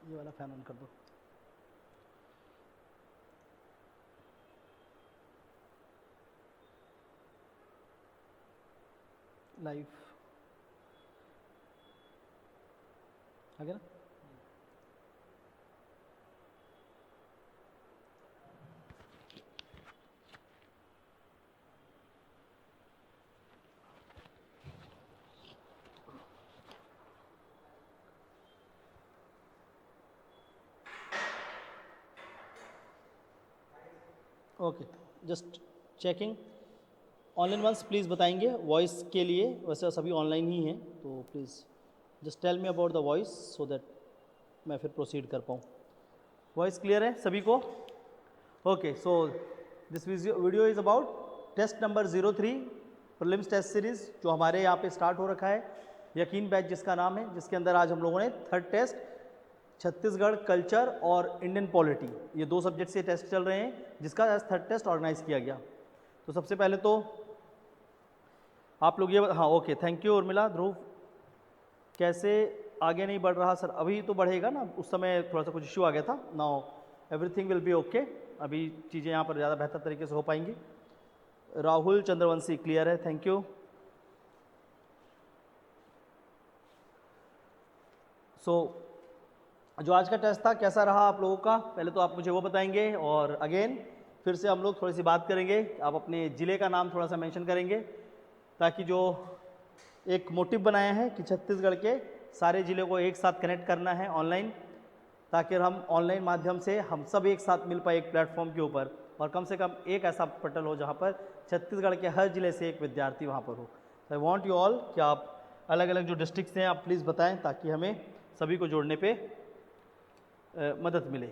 ये वाला fan on कर दो। लाइव आ गया ना? Okay, just checking. Online once please बताएंगे वॉइस के लिए, वैसे सभी ऑनलाइन ही हैं, तो please just tell me about the voice so that मैं फिर प्रोसीड कर पाऊँ। वॉइस क्लियर है सभी को? Okay, so this video is about test number 03 prelims test series, जो हमारे यहाँ पे स्टार्ट हो रखा है, यकीन बैच जिसका नाम है, जिसके अंदर आज हम लोगों ने थर्ड टेस्ट छत्तीसगढ़ कल्चर और इंडियन पॉलिटी, ये दो सब्जेक्ट से टेस्ट चल रहे हैं, जिसका आज थर्ड टेस्ट ऑर्गेनाइज किया गया। तो सबसे पहले तो आप लोग ये हाँ ओके, थैंक यू उर्मिला। ध्रुव कैसे आगे नहीं बढ़ रहा सर? अभी तो बढ़ेगा ना, उस समय थोड़ा सा कुछ इश्यू आ गया था। Now everything will be okay, अभी चीज़ें यहाँ पर ज़्यादा बेहतर तरीके से हो पाएंगी। राहुल चंद्रवंशी क्लियर है, थैंक यू। सो जो आज का टेस्ट था कैसा रहा आप लोगों का, पहले तो आप मुझे वो बताएंगे, और अगेन फिर से हम लोग थोड़ी सी बात करेंगे। आप अपने ज़िले का नाम थोड़ा सा मेंशन करेंगे, ताकि जो एक मोटिव बनाया है कि छत्तीसगढ़ के सारे ज़िलों को एक साथ कनेक्ट करना है ऑनलाइन, ताकि हम ऑनलाइन माध्यम से हम सब एक साथ मिल पाए एक प्लेटफॉर्म के ऊपर, और कम से कम एक ऐसा पोर्टल हो जहाँ पर छत्तीसगढ़ के हर ज़िले से एक विद्यार्थी वहाँ पर हो। आई वॉन्ट यू ऑल कि आप अलग अलग जो डिस्ट्रिक्ट्स हैं आप प्लीज़ बताएं, ताकि हमें सभी को जोड़ने पे मदद मिले।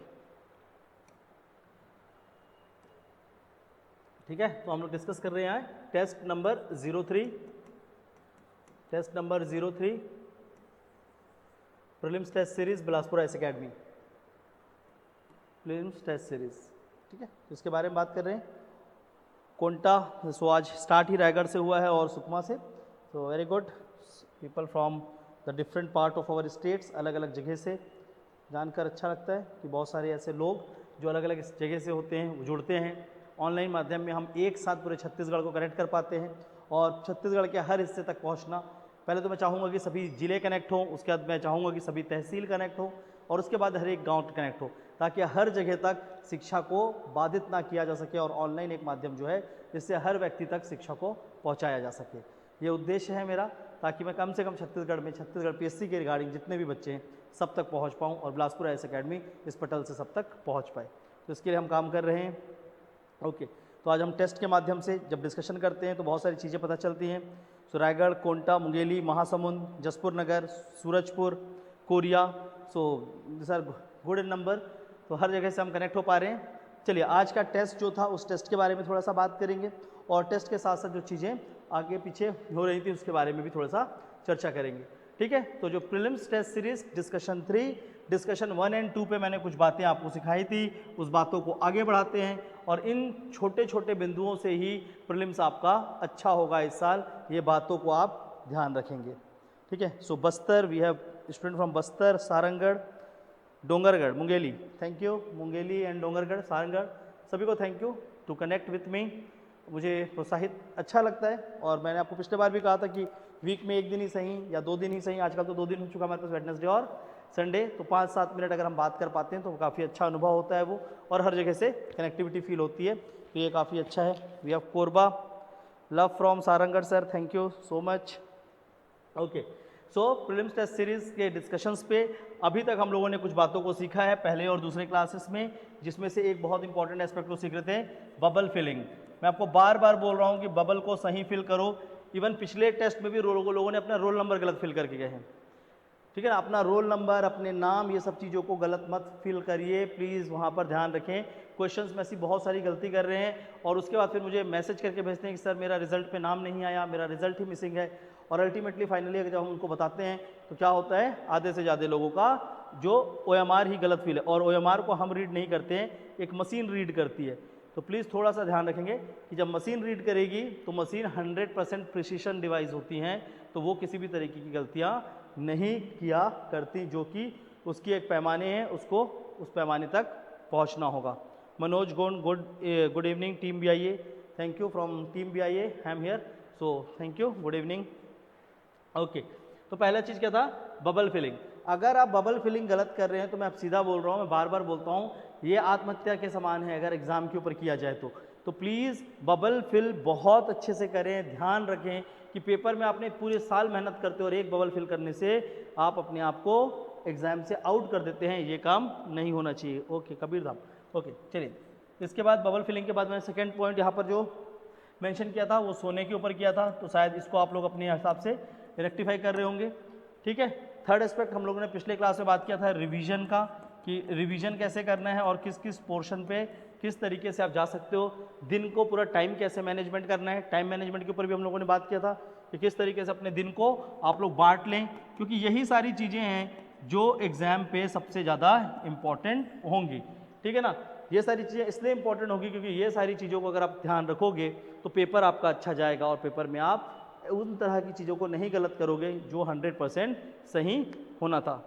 ठीक है, तो हम लोग डिस्कस कर रहे हैं test number 03, test number 03 prelims test series Bilaspur IAS academy, prelims test series. ठीक है, तो इसके बारे में बात कर रहे हैं। कोंटा, सो आज स्टार्ट ही रायगढ़ से हुआ है और सुकमा से, तो very good. People from the different part of our states, अलग अलग जगह से जानकर अच्छा लगता है कि बहुत सारे ऐसे लोग जो अलग अलग जगह से होते हैं, जुड़ते हैं ऑनलाइन माध्यम में। हम एक साथ पूरे छत्तीसगढ़ को कनेक्ट कर पाते हैं, और छत्तीसगढ़ के हर हिस्से तक पहुंचना, पहले तो मैं चाहूँगा कि सभी ज़िले कनेक्ट हों, उसके बाद मैं चाहूँगा कि सभी तहसील कनेक्ट हों, और उसके बाद हर एक गाँव कनेक्ट हो, ताकि हर जगह तक शिक्षा को बाधित ना किया जा सके, और ऑनलाइन एक माध्यम जो है जिससे हर व्यक्ति तक शिक्षा को पहुँचाया जा सके। ये उद्देश्य है मेरा, ताकि मैं कम से कम छत्तीसगढ़ में छत्तीसगढ़ पीएससी के रिगार्डिंग जितने भी बच्चे हैं सब तक पहुंच पाऊं, और बिलासपुर आईएएस एकेडमी इस पटल से सब तक पहुंच पाए। तो इसके लिए हम काम कर रहे हैं। ओके, तो आज हम टेस्ट के माध्यम से जब डिस्कशन करते हैं तो बहुत सारी चीज़ें पता चलती हैं। So Raigarh, Konta, Mungeli, Mahasamund, Jashpur Nagar, Surajpur, Koriya, so this are good in number. तो हर जगह से हम कनेक्ट हो पा रहे हैं। चलिए, आज का टेस्ट जो था उस टेस्ट के बारे में थोड़ा सा बात करेंगे, और टेस्ट के साथ साथ जो चीज़ें आगे पीछे हो रही थी उसके बारे में भी थोड़ा सा चर्चा करेंगे। ठीक है, तो जो prelims test series discussion 3, discussion 1 and 2 पे मैंने कुछ बातें आपको सिखाई थी, उस बातों को आगे बढ़ाते हैं, और इन छोटे छोटे बिंदुओं से ही प्रीलिम्स आपका अच्छा होगा इस साल, ये बातों को आप ध्यान रखेंगे। ठीक है, so Bastar, we have student from Bastar, Sarangarh, Dongargarh, Mungeli, thank you, Mungeli and Dongargarh, Sarangarh, सभी को thank you to connect with me. मुझे प्रोत्साहित अच्छा लगता है, और मैंने आपको पिछले बार भी कहा था कि वीक में एक दिन ही सही या 2 दिन ही सही, आजकल तो 2 दिन हो चुका हमारे पास, वेडनेसडे और संडे, तो 5-7 मिनट अगर हम बात कर पाते हैं तो काफ़ी अच्छा अनुभव होता है वो, और हर जगह से कनेक्टिविटी फील होती है, तो ये काफ़ी अच्छा है। We have Korba, love from Sarangarh sir, thank you so much. Okay, so prelims test series के डिस्कशंस पे अभी तक हम लोगों ने कुछ बातों को सीखा है पहले और दूसरे क्लासेस में, जिसमें से एक बहुत इंपॉर्टेंट एस्पेक्ट को सीख रहे थे, बबल फिलिंग। मैं आपको बार बार बोल रहा हूँ कि बबल को सही फिल करो। इवन पिछले टेस्ट में भी लोगों ने अपना रोल नंबर गलत फिल करके गए हैं। ठीक है ना, अपना रोल नंबर, अपने नाम, ये सब चीज़ों को गलत मत फिल करिए प्लीज़, वहाँ पर ध्यान रखें। क्वेश्चंस में ऐसी बहुत सारी गलती कर रहे हैं, और उसके बाद फिर मुझे मैसेज करके भेजते हैं कि सर मेरा रिजल्ट पे नाम नहीं आया, मेरा रिजल्ट ही मिसिंग है। और अल्टीमेटली फाइनली जब हम उनको बताते हैं तो क्या होता है, आधे से ज़्यादा लोगों का जो OMR ही गलत फिल है, और OMR को हम रीड नहीं करते हैं, एक मशीन रीड करती है। तो प्लीज़ थोड़ा सा ध्यान रखेंगे कि जब मशीन रीड करेगी तो मशीन 100% प्रिसीशन डिवाइस होती हैं, तो वो किसी भी तरीके की गलतियाँ नहीं किया करती, जो कि उसकी एक पैमाने है, उसको उस पैमाने तक पहुंचना होगा। Manoj Gond, good evening team BIA, thank you from team BIA, I am here, so thank you, good evening. Okay, तो पहला चीज़ क्या था, बबल फिलिंग। अगर आप बबल फिलिंग गलत कर रहे हैं तो मैं आप सीधा बोल रहा हूँ, मैं बार बार बोलता हूँ, ये आत्महत्या के समान है अगर एग्जाम के ऊपर किया जाए तो प्लीज़ बबल फिल बहुत अच्छे से करें। ध्यान रखें कि पेपर में आपने पूरे साल मेहनत करते हो और एक बबल फिल करने से आप अपने आप को एग्जाम से आउट कर देते हैं, ये काम नहीं होना चाहिए। ओके कबीर धाम, ओके चलिए। इसके बाद बबल फिलिंग के बाद मैंने सेकेंड पॉइंट यहाँ पर जो मेंशन किया था वो सोने के ऊपर किया था, तो शायद इसको आप लोग अपने हिसाब से रेक्टिफाई कर रहे होंगे, ठीक है। थर्ड एस्पेक्ट हम लोगों ने पिछले क्लास में बात किया था रिवीजन का, कि रिवीजन कैसे करना है और किस किस पोर्शन पे किस तरीके से आप जा सकते हो, दिन को पूरा टाइम कैसे मैनेजमेंट करना है। टाइम मैनेजमेंट के ऊपर भी हम लोगों ने बात किया था कि किस तरीके से अपने दिन को आप लोग बांट लें, क्योंकि यही सारी चीज़ें हैं जो एग्ज़ाम पे सबसे ज़्यादा इम्पॉर्टेंट होंगी, ठीक है ना। ये सारी चीज़ें इसलिए इम्पॉर्टेंट होगी क्योंकि ये सारी चीज़ों को अगर आप ध्यान रखोगे तो पेपर आपका अच्छा जाएगा और पेपर में आप उन तरह की चीज़ों को नहीं गलत करोगे जो 100% सही होना था।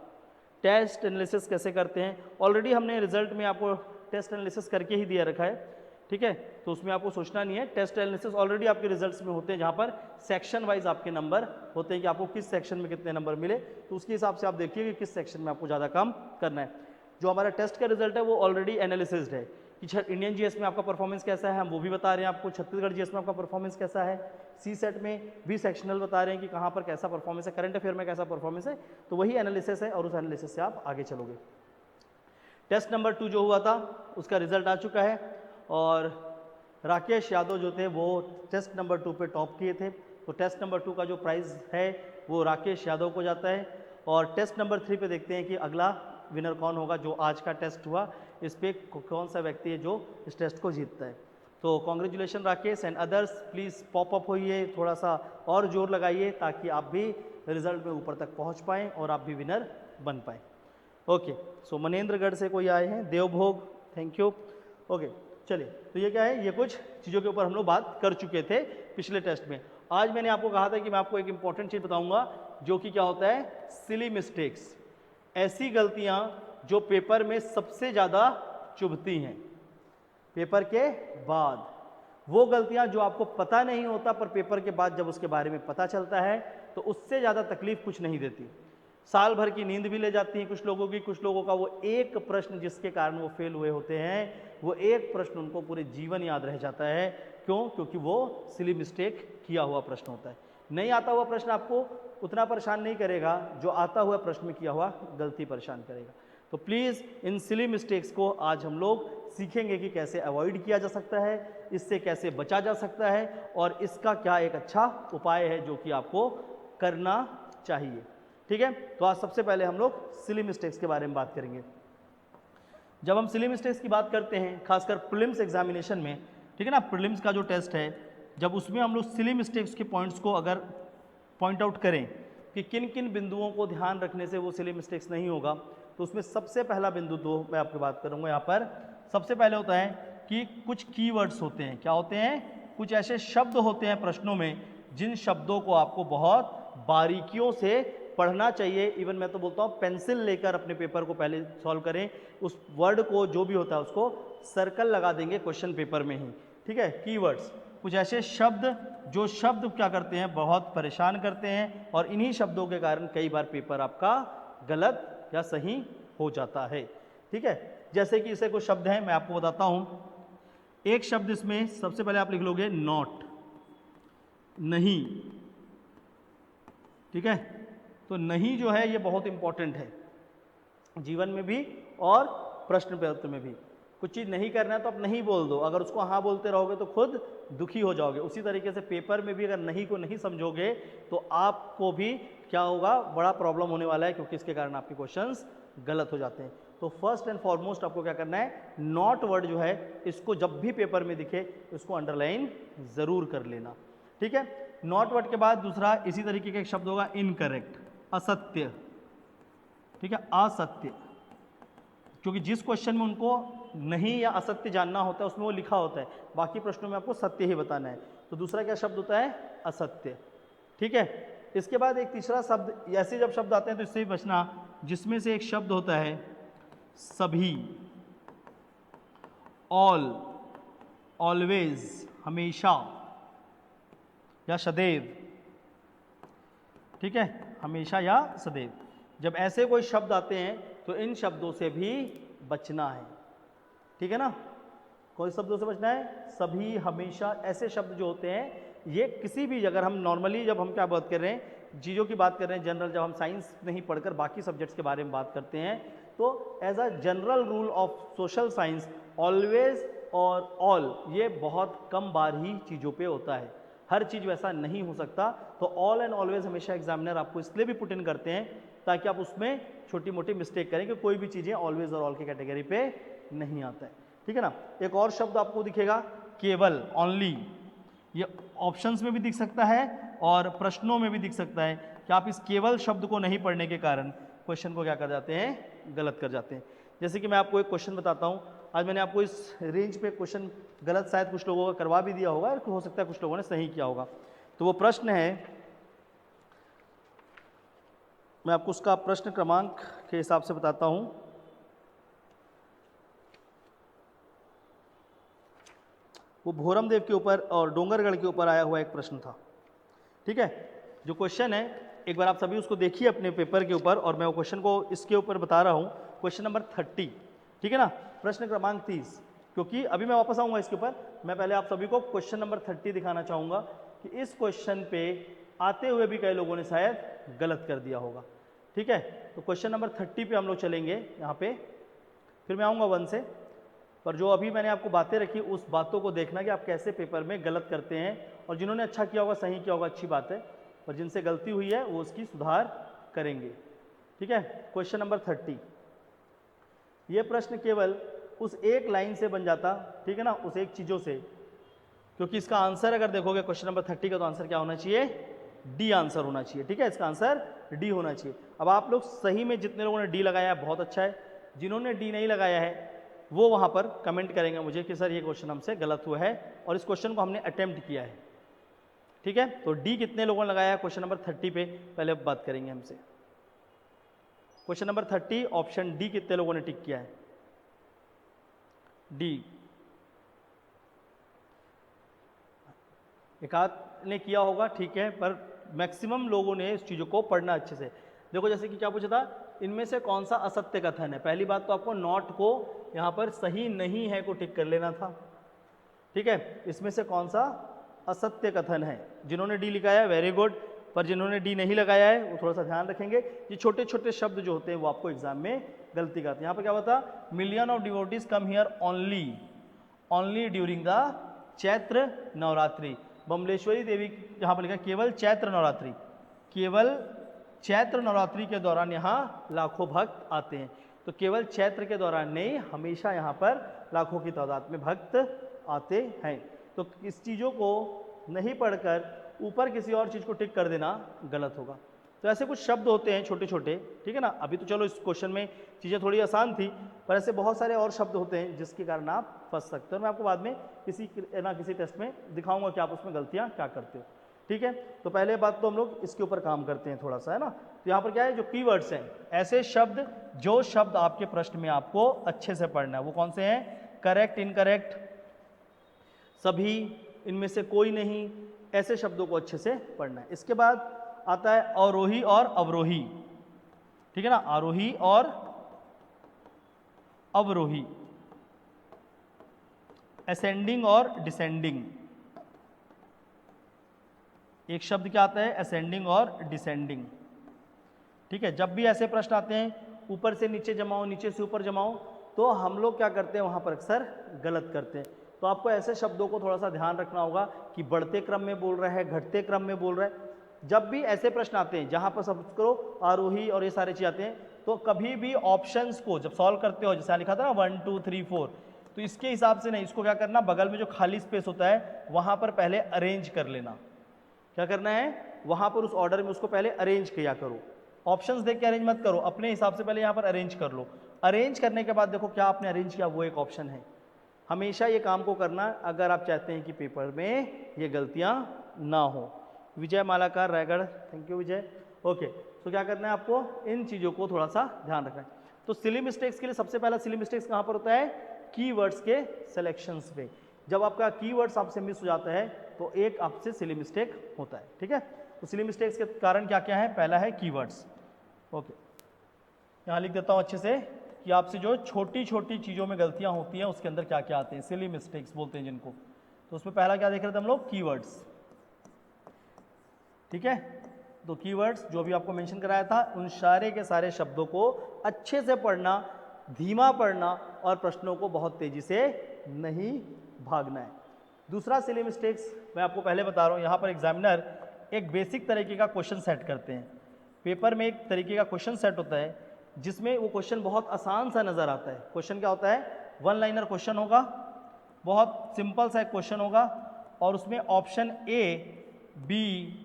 टेस्ट एनालिसिस कैसे करते हैं, ऑलरेडी हमने रिजल्ट में आपको टेस्ट एनालिसिस करके ही दिया रखा है, ठीक है, तो उसमें आपको सोचना नहीं है। टेस्ट एनालिसिस ऑलरेडी आपके रिजल्ट्स में होते हैं, जहाँ पर सेक्शन वाइज आपके नंबर होते हैं कि आपको किस सेक्शन में कितने नंबर मिले, तो उसके हिसाब से आप देखिए कि किस सेक्शन में आपको ज़्यादा काम करना है। जो हमारा टेस्ट का रिजल्ट है वो ऑलरेडी एनालिसिस्ड है कि इंडियन जीएस में आपका परफॉर्मेंस कैसा है, हम वो भी बता रहे हैं आपको। छत्तीसगढ़ जीएस में आपका परफॉर्मेंस कैसा है, CSET में भी सेक्शनल बता रहे हैं कि कहाँ पर कैसा परफॉर्मेंस है, करंट अफेयर में कैसा परफॉर्मेंस है, तो वही एनालिसिस है और उस एनालिसिस से आप आगे चलोगे। टेस्ट नंबर 2 जो हुआ था उसका रिजल्ट आ चुका है और राकेश यादव जो थे वो टेस्ट नंबर 2 पे टॉप किए थे, तो टेस्ट नंबर 2 का जो प्राइज़ है वो राकेश यादव को जाता है। और टेस्ट नंबर 3 पे देखते हैं कि अगला विनर कौन होगा, जो आज का टेस्ट हुआ इस पे कौन सा व्यक्ति है जो इस टेस्ट को जीतता है। तो congratulation Rakesh and others, please pop up होइए, थोड़ा सा और जोर लगाइए ताकि आप भी रिजल्ट में ऊपर तक पहुंच पाएँ और आप भी विनर बन पाएँ। ओके, सो मनेंद्रगढ़ से कोई आए हैं, देवभोग, थैंक यू। ओके चलिए, तो ये क्या है, ये कुछ चीज़ों के ऊपर हम लोग बात कर चुके थे पिछले टेस्ट में। आज मैंने आपको कहा था कि मैं आपको एक इंपॉर्टेंट चीज़ बताऊंगा जो कि क्या होता है, सिली मिस्टेक्स, ऐसी गलतियां जो पेपर में सबसे ज़्यादा चुभती हैं पेपर के बाद, वो गलतियां जो आपको पता नहीं होता पर पेपर के बाद जब उसके बारे में पता चलता है तो उससे ज़्यादा तकलीफ कुछ नहीं देती। साल भर की नींद भी ले जाती है कुछ लोगों की, कुछ लोगों का वो एक प्रश्न जिसके कारण वो फेल हुए होते हैं, वो एक प्रश्न उनको पूरे जीवन याद रह जाता है। क्यों? क्योंकि वो सिली मिस्टेक किया हुआ प्रश्न होता है। नहीं आता हुआ प्रश्न आपको उतना परेशान नहीं करेगा, जो आता हुआ प्रश्न में किया हुआ गलती परेशान करेगा। तो प्लीज़ इन सिली मिस्टेक्स को आज हम लोग सीखेंगे कि कैसे अवॉइड किया जा सकता है, इससे कैसे बचा जा सकता है और इसका क्या एक अच्छा उपाय है जो कि आपको करना चाहिए, ठीक है। तो आज सबसे पहले हम लोग सिली मिस्टेक्स के बारे में बात करेंगे। जब हम सिली मिस्टेक्स की बात करते हैं खासकर प्रीलिम्स एग्जामिनेशन में, ठीक है ना, प्रीलिम्स का जो टेस्ट है, जब उसमें हम लोग सिली मिस्टेक्स के पॉइंट्स को अगर पॉइंट आउट करें कि किन किन बिंदुओं को ध्यान रखने से वो सिली मिस्टेक्स नहीं होगा, तो उसमें सबसे पहला बिंदु तो मैं आपकी बात करूंगा यहाँ पर। सबसे पहले होता है कि कुछ कीवर्ड्स होते हैं। क्या होते हैं? कुछ ऐसे शब्द होते हैं प्रश्नों में जिन शब्दों को आपको बहुत बारीकियों से पढ़ना चाहिए। इवन मैं तो बोलता हूँ पेंसिल लेकर अपने पेपर को पहले सॉल्व करें, उस वर्ड को जो भी होता है उसको सर्कल लगा देंगे क्वेश्चन पेपर में ही, ठीक है। कीवर्ड्स, कुछ ऐसे शब्द जो शब्द क्या करते हैं, बहुत परेशान करते हैं और इन्हीं शब्दों के कारण कई बार पेपर आपका गलत या सही हो जाता है, ठीक है। जैसे कि इसे कुछ शब्द हैं, मैं आपको बताता हूँ। एक शब्द इसमें सबसे पहले आप लिख लोगे नॉट, नहीं, ठीक है। तो नहीं जो है ये बहुत इंपॉर्टेंट है जीवन में भी और प्रश्न पत्र में भी। कुछ चीज़ नहीं करना है तो आप नहीं बोल दो, अगर उसको हाँ बोलते रहोगे तो खुद दुखी हो जाओगे। उसी तरीके से पेपर में भी अगर नहीं को नहीं समझोगे तो आपको भी क्या होगा, बड़ा प्रॉब्लम होने वाला है, क्योंकि इसके कारण आपके क्वेश्चंस गलत हो जाते हैं। तो फर्स्ट एंड फॉरमोस्ट आपको क्या करना है, नॉट वर्ड जो है इसको जब भी पेपर में दिखे इसको अंडरलाइन ज़रूर कर लेना, ठीक है। नॉट वर्ड के बाद दूसरा इसी तरीके का एक शब्द होगा इनकरेक्ट, असत्य, ठीक है, असत्य, क्योंकि जिस क्वेश्चन में उनको नहीं या असत्य जानना होता है उसमें वो लिखा होता है, बाकी प्रश्नों में आपको सत्य ही बताना है। तो दूसरा क्या शब्द होता है, असत्य, ठीक है। इसके बाद एक तीसरा शब्द, ऐसे जब शब्द आते हैं तो इससे भी बचना, जिसमें से एक शब्द होता है सभी, ऑल, ऑलवेज, हमेशा या सदैव, ठीक है, हमेशा या सदैव। जब ऐसे कोई शब्द आते हैं तो इन शब्दों से भी बचना है, ठीक है ना। कौन शब्दों से बचना है? सभी, हमेशा, ऐसे शब्द जो होते हैं ये किसी भी, अगर हम नॉर्मली जब हम क्या बात कर रहे हैं, चीज़ों की बात कर रहे हैं जनरल, जब हम साइंस नहीं पढ़कर बाकी सब्जेक्ट्स के बारे में बात करते हैं तो as a general rule of social science always और ऑल ये बहुत कम बार ही चीज़ों पे होता है, हर चीज़ वैसा नहीं हो सकता। तो ऑल एंड ऑलवेज हमेशा एग्जामिनर आपको इसलिए भी पुट इन करते हैं ताकि आप उसमें छोटी मोटी मिस्टेक करें कि कोई भी चीज़ें ऑलवेज और ऑल की कैटेगरी पे नहीं आता है, ठीक है ना। एक और शब्द आपको दिखेगा केवल, ओनली, ये ऑप्शंस में भी दिख सकता है और प्रश्नों में भी दिख सकता है कि आप इस केवल शब्द को नहीं पढ़ने के कारण क्वेश्चन को क्या कर जाते हैं, गलत कर जाते हैं। जैसे कि मैं आपको एक क्वेश्चन बताता हूँ, आज मैंने आपको इस रेंज पे क्वेश्चन गलत शायद कुछ लोगों का करवा भी दिया होगा, हो सकता है कुछ लोगों ने सही किया होगा। तो वो प्रश्न है, मैं आपको उसका प्रश्न क्रमांक के हिसाब से बताता हूँ। वो भोरम देव के ऊपर और डोंगरगढ़ के ऊपर आया हुआ एक प्रश्न था, ठीक है। जो क्वेश्चन है एक बार आप सभी उसको देखिए अपने पेपर के ऊपर, और मैं वो क्वेश्चन को इसके ऊपर बता रहा हूँ, क्वेश्चन नंबर 30, ठीक है ना, प्रश्न क्रमांक 30। क्योंकि अभी मैं वापस आऊँगा इसके ऊपर, मैं पहले आप सभी को क्वेश्चन नंबर 30 दिखाना चाहूँगा कि इस क्वेश्चन पे आते हुए भी कई लोगों ने शायद गलत कर दिया होगा, ठीक है। तो क्वेश्चन नंबर 30 पे हम लोग चलेंगे यहाँ पे, फिर मैं आऊँगा 1 से। पर जो अभी मैंने आपको बातें रखी उस बातों को देखना कि आप कैसे पेपर में गलत करते हैं, और जिन्होंने अच्छा किया होगा, सही किया होगा, अच्छी बात है, और जिनसे गलती हुई है वो उसकी सुधार करेंगे, ठीक है। क्वेश्चन नंबर 30, ये प्रश्न केवल उस एक लाइन से बन जाता, ठीक है ना, उस एक चीज़ों से, क्योंकि इसका आंसर अगर देखोगे क्वेश्चन नंबर 30 का, तो आंसर क्या होना चाहिए, डी आंसर होना चाहिए, ठीक है, इसका आंसर डी होना चाहिए। अब आप लोग सही में जितने लोगों ने डी लगाया है बहुत अच्छा है, जिन्होंने डी नहीं लगाया है वो वहाँ पर कमेंट करेंगे मुझे कि सर ये क्वेश्चन हमसे गलत हुआ है और इस क्वेश्चन को हमने अटेम्प्ट किया है, ठीक है। तो डी कितने लोगों ने लगाया है क्वेश्चन नंबर 30 पे, पहले बात करेंगे हमसे। क्वेश्चन नंबर 30 ऑप्शन डी कितने लोगों ने टिक किया है? डी, एक आध ने किया होगा, ठीक है, पर मैक्सिमम लोगों ने इस चीज़ों को पढ़ना अच्छे से। देखो जैसे कि क्या पूछा था, इनमें से कौन सा असत्य कथन है। पहली बात तो आपको नॉट को यहाँ पर सही नहीं है को टिक कर लेना था, ठीक है। इसमें से कौन सा असत्य कथन है, जिन्होंने डी लिखा है वेरी गुड, पर जिन्होंने डी नहीं लगाया है वो थोड़ा सा ध्यान रखेंगे। ये छोटे छोटे शब्द जो होते हैं वो आपको एग्जाम में गलती करते हैं। यहाँ पर क्या होता, million of devotees come here only during the Chaitra Navratri. Bamleshwari Devi यहाँ पर लिखा केवल चैत्र नवरात्रि, केवल चैत्र नवरात्रि के दौरान यहाँ लाखों भक्त आते हैं। तो केवल चैत्र के दौरान नहीं, हमेशा यहाँ पर लाखों की तादाद में भक्त आते हैं। तो इस चीज़ों को नहीं पढ़कर ऊपर किसी और चीज़ को टिक कर देना गलत होगा। तो ऐसे कुछ शब्द होते हैं छोटे छोटे, ठीक है ना। अभी तो चलो इस क्वेश्चन में चीज़ें थोड़ी आसान थी, पर ऐसे बहुत सारे और शब्द होते हैं जिसके कारण आप फंस सकते हो। मैं आपको बाद में किसी टेस्ट में दिखाऊंगा कि आप उसमें गलतियाँ क्या करते हो, ठीक है। तो पहले बात तो हम लोग इसके ऊपर काम करते हैं थोड़ा सा, है ना। तो यहाँ पर क्या है, जो कीवर्ड्स हैं, ऐसे शब्द जो शब्द आपके प्रश्न में आपको अच्छे से पढ़ना है वो कौन से हैं, करेक्ट, इनकरेक्ट, सभी, इनमें से कोई नहीं, ऐसे शब्दों को अच्छे से पढ़ना है। इसके बाद आता है आरोही और अवरोही, ठीक है ना, आरोही और अवरोही, असेंडिंग और डिसेंडिंग। एक शब्द क्या आता है, असेंडिंग और डिसेंडिंग, ठीक है। जब भी ऐसे प्रश्न आते हैं ऊपर से नीचे जमाओ, नीचे से ऊपर जमाओ, तो हम लोग क्या करते हैं वहाँ पर अक्सर गलत करते हैं। तो आपको ऐसे शब्दों को थोड़ा सा ध्यान रखना होगा कि बढ़ते क्रम में बोल रहा है, घटते क्रम में बोल रहा है। जब भी ऐसे प्रश्न आते हैं जहाँ पर सब करो आरोही और ये सारे चीज़ आते हैं, तो कभी भी ऑप्शंस को जब सॉल्व करते हो, जैसे लिखा था ना 1 2 3 4, तो इसके हिसाब से नहीं, इसको क्या करना, बगल में जो खाली स्पेस होता है वहाँ पर पहले अरेंज कर लेना। क्या करना है, वहाँ पर उस ऑर्डर में उसको पहले अरेंज किया करो। ऑप्शंस देख के अरेंज मत करो, अपने हिसाब से पहले यहाँ पर अरेंज कर लो। अरेंज करने के बाद देखो क्या आपने अरेंज किया, वो एक ऑप्शन है। हमेशा ये काम को करना अगर आप चाहते हैं कि पेपर में ये गलतियाँ ना हो। Vijay Malakar, Raigarh, thank you Vijay. Okay, तो क्या करना है आपको, इन चीज़ों को थोड़ा सा ध्यान रखना है। तो सिली मिस्टेक्स के लिए सबसे पहला सिली मिस्टेक्स कहाँ पर होता है, कीवर्ड्स के सिलेक्शंस पे। जब आपका कीवर्ड्स आपसे मिस हो जाता है तो एक आपसे सिली मिस्टेक होता है, ठीक है। तो सिली मिस्टेक्स के कारण क्या क्या है, पहला है कीवर्ड्स। ओके, यहाँ लिख देता हूँ अच्छे से कि आपसे जो छोटी छोटी चीज़ों में गलतियाँ होती हैं उसके अंदर क्या क्या आते हैं, सिली मिस्टेक्स बोलते हैं जिनको। तो उसमें पहला क्या देख रहे थे हम लोग, कीवर्ड्स, ठीक है। तो कीवर्ड्स जो भी आपको मेंशन कराया था, उन सारे के सारे शब्दों को अच्छे से पढ़ना, धीमा पढ़ना और प्रश्नों को बहुत तेजी से नहीं भागना है। दूसरा सिली मिस्टेक्स मैं आपको पहले बता रहा हूँ, यहाँ पर एग्जामिनर एक बेसिक तरीके का क्वेश्चन सेट करते हैं। पेपर में एक तरीके का क्वेश्चन सेट होता है जिसमें वो क्वेश्चन बहुत आसान सा नज़र आता है। क्वेश्चन क्या होता है, वन लाइनर क्वेश्चन होगा, बहुत सिंपल सा एक क्वेश्चन होगा और उसमें ऑप्शन ए, बी,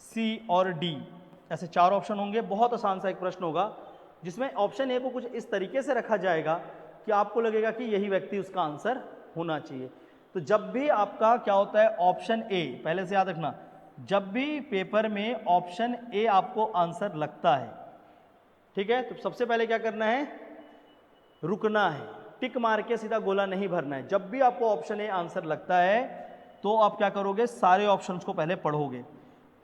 सी और डी ऐसे 4 ऑप्शन होंगे। बहुत आसान सा एक प्रश्न होगा जिसमें ऑप्शन ए को कुछ इस तरीके से रखा जाएगा कि आपको लगेगा कि यही व्यक्ति उसका आंसर होना चाहिए। तो जब भी आपका क्या होता है, ऑप्शन ए, पहले से याद रखना, जब भी पेपर में ऑप्शन ए आपको आंसर लगता है, ठीक है, तो सबसे पहले क्या करना है, रुकना है, टिक मार के सीधा गोला नहीं भरना है। जब भी आपको ऑप्शन ए आंसर लगता है तो आप क्या करोगे, सारे ऑप्शंस को पहले पढ़ोगे।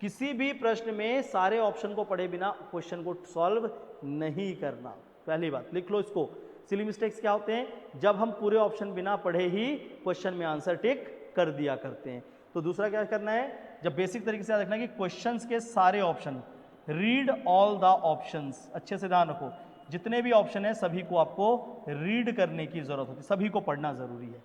किसी भी प्रश्न में सारे ऑप्शन को पढ़े बिना क्वेश्चन को सॉल्व नहीं करना। पहली बात लिख लो इसको। सिली मिस्टेक्स क्या होते हैं, जब हम पूरे ऑप्शन बिना पढ़े ही क्वेश्चन में आंसर टिक कर दिया करते हैं। तो दूसरा क्या करना है, जब बेसिक तरीके से याद रखना है कि क्वेश्चंस के सारे option, read all the options, अच्छे से ध्यान रखो, जितने भी ऑप्शन है सभी को आपको रीड करने की जरूरत होती है, सभी को पढ़ना जरूरी है,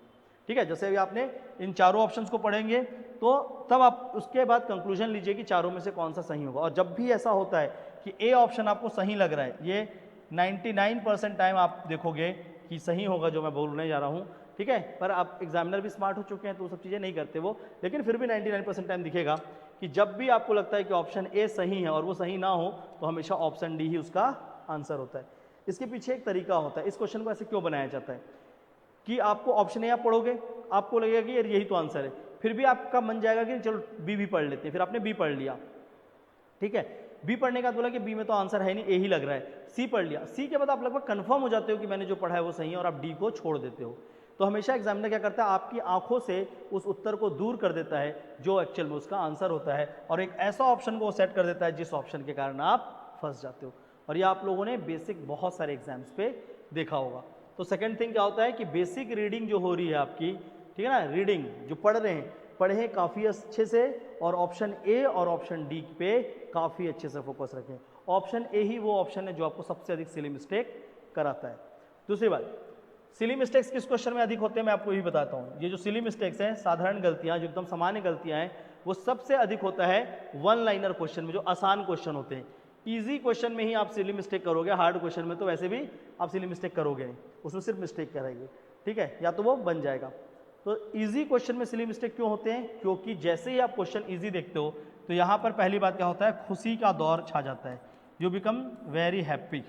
ठीक है। जैसे अभी आपने इन चारों ऑप्शंस को पढ़ेंगे तो तब आप उसके बाद कंक्लूजन लीजिए कि चारों में से कौन सा सही होगा। और जब भी ऐसा होता है कि ए ऑप्शन आपको सही लग रहा है, ये 99% टाइम आप देखोगे कि सही होगा जो मैं बोलने जा रहा हूँ, ठीक है। पर आप एग्जामिनर भी स्मार्ट हो चुके हैं तो वो सब चीज़ें नहीं करते वो, लेकिन फिर भी 99% टाइम दिखेगा कि जब भी आपको लगता है कि ऑप्शन ए सही है और वो सही ना हो तो हमेशा ऑप्शन डी ही उसका आंसर होता है। इसके पीछे एक तरीका होता है, इस क्वेश्चन को ऐसे क्यों बनाया जाता है कि आपको ऑप्शन ए आप पढ़ोगे, आपको लगेगा कि यार यही तो आंसर है, फिर भी आपका मन जाएगा कि चलो बी भी पढ़ लेते हैं, फिर आपने बी पढ़ लिया, ठीक है। बी पढ़ने का बोला कि बी में तो आंसर है नहीं, ए ही लग रहा है, सी पढ़ लिया, सी के बाद आप लगभग कंफर्म हो जाते हो कि मैंने जो पढ़ा है वो सही है और आप डी को छोड़ देते हो। तो हमेशा एग्जामिनर क्या करता है, आपकी आंखों से उस उत्तर को दूर कर देता है जो एक्चुअल में उसका आंसर होता है और एक ऐसा ऑप्शन को सेट कर देता है जिस ऑप्शन के कारण आप फंस जाते हो। और ये आप लोगों ने बेसिक बहुत सारे एग्जाम्स पे देखा होगा। तो सेकंड थिंग क्या होता है कि बेसिक रीडिंग जो हो रही है आपकी, ठीक है ना, रीडिंग जो पढ़ रहे हैं, पढ़ें काफ़ी अच्छे से और ऑप्शन ए और ऑप्शन डी पे काफ़ी अच्छे से फोकस रखें। ऑप्शन ए ही वो ऑप्शन है जो आपको सबसे अधिक सिली मिस्टेक कराता है। दूसरी बात, सिली मिस्टेक्स किस क्वेश्चन में अधिक होते हैं मैं आपको यही बताता हूँ। ये जो सिली मिस्टेक्स हैं, साधारण गलतियाँ जो एकदम सामान्य गलतियाँ हैं, वो सबसे अधिक होता है वन लाइनर क्वेश्चन में, जो आसान क्वेश्चन होते हैं। इजी क्वेश्चन में ही आप सिली मिस्टेक करोगे, हार्ड क्वेश्चन में तो वैसे भी आप सिली मिस्टेक करोगे नहीं, उसमें सिर्फ मिस्टेक करेंगे, ठीक है, या तो वो बन जाएगा। तो इजी क्वेश्चन में सिली मिस्टेक क्यों होते हैं, क्योंकि जैसे ही आप क्वेश्चन इजी देखते हो तो यहाँ पर पहली बात क्या होता है, खुशी का दौर छा जाता है। यू बिकम वेरी हैप्पी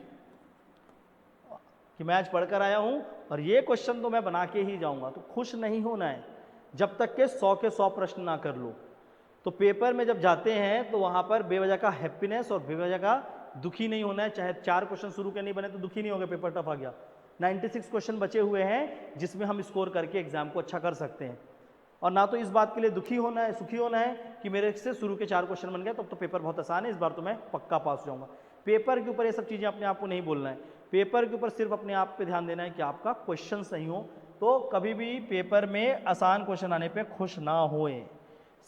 कि मैं आज पढ़कर आया हूँ और ये क्वेश्चन तो मैं बना के ही जाऊँगा। तो खुश नहीं होना है जब तक के 100 प्रश्न ना कर लो। तो पेपर में जब जाते हैं तो वहाँ पर बेवजह का हैप्पीनेस और बेवजह का दुखी नहीं होना है। चाहे 4 क्वेश्चन शुरू के नहीं बने तो दुखी नहीं होगा, पेपर टफ आ गया। 96 क्वेश्चन बचे हुए हैं जिसमें हम स्कोर करके एग्जाम को अच्छा कर सकते हैं। और ना तो इस बात के लिए दुखी होना है, सुखी होना है कि मेरे से शुरू के 4 क्वेश्चन बन गए तो पेपर बहुत आसान है, इस बार तो मैं पक्का पास हो जाऊँगा। पेपर के ऊपर ये सब चीज़ें अपने आप को नहीं बोलना है। पेपर के ऊपर सिर्फ अपने आप पे ध्यान देना है कि आपका क्वेश्चन सही हो। तो कभी भी पेपर में आसान क्वेश्चन आने पे खुश ना होएं,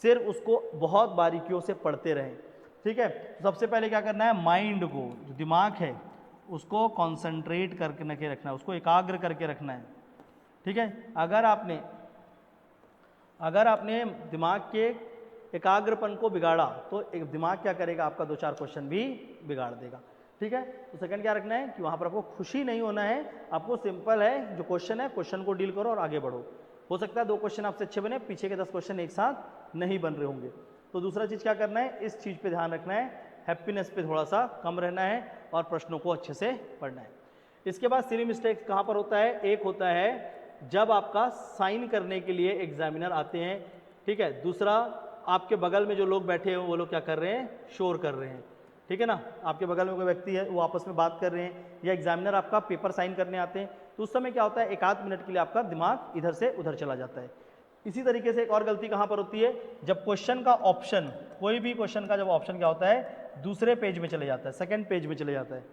सिर्फ उसको बहुत बारीकियों से पढ़ते रहें, ठीक है। सबसे पहले क्या करना है, माइंड को, जो दिमाग है उसको कॉन्सेंट्रेट करके रखना है, उसको एकाग्र करके रखना है, ठीक है। अगर आपने दिमाग के एकाग्रपन को बिगाड़ा तो एक दिमाग क्या करेगा, आपका 2-4 क्वेश्चन भी बिगाड़ देगा, ठीक है। तो सेकंड क्या रखना है कि वहाँ पर आपको खुशी नहीं होना है, आपको सिंपल है जो क्वेश्चन है, क्वेश्चन को डील करो और आगे बढ़ो। हो सकता है 2 क्वेश्चन आपसे अच्छे बने, पीछे के 10 क्वेश्चन एक साथ नहीं बन रहे होंगे। तो दूसरा चीज़ क्या करना है, इस चीज़ पे ध्यान रखना है, हैप्पीनेस पे थोड़ा सा कम रहना है और प्रश्नों को अच्छे से पढ़ना है। इसके बाद सिली मिस्टेक्स कहाँ पर होता है, एक होता है जब आपका साइन करने के लिए एग्जामिनर आते हैं, ठीक है। दूसरा, आपके बगल में जो लोग बैठे हैं वो लोग क्या कर रहे हैं, शोर कर रहे हैं। ठीक है ना, आपके बगल में कोई व्यक्ति है, वो आपस में बात कर रहे हैं, या एग्जामिनर आपका पेपर साइन करने आते हैं, तो उस समय क्या होता है, एक आध मिनट के लिए आपका दिमाग इधर से उधर चला जाता है। इसी तरीके से एक और गलती कहाँ पर होती है, जब क्वेश्चन का ऑप्शन, कोई भी क्वेश्चन का जब ऑप्शन क्या होता है, दूसरे पेज में चले जाता है, सेकंड पेज में चले जाता है।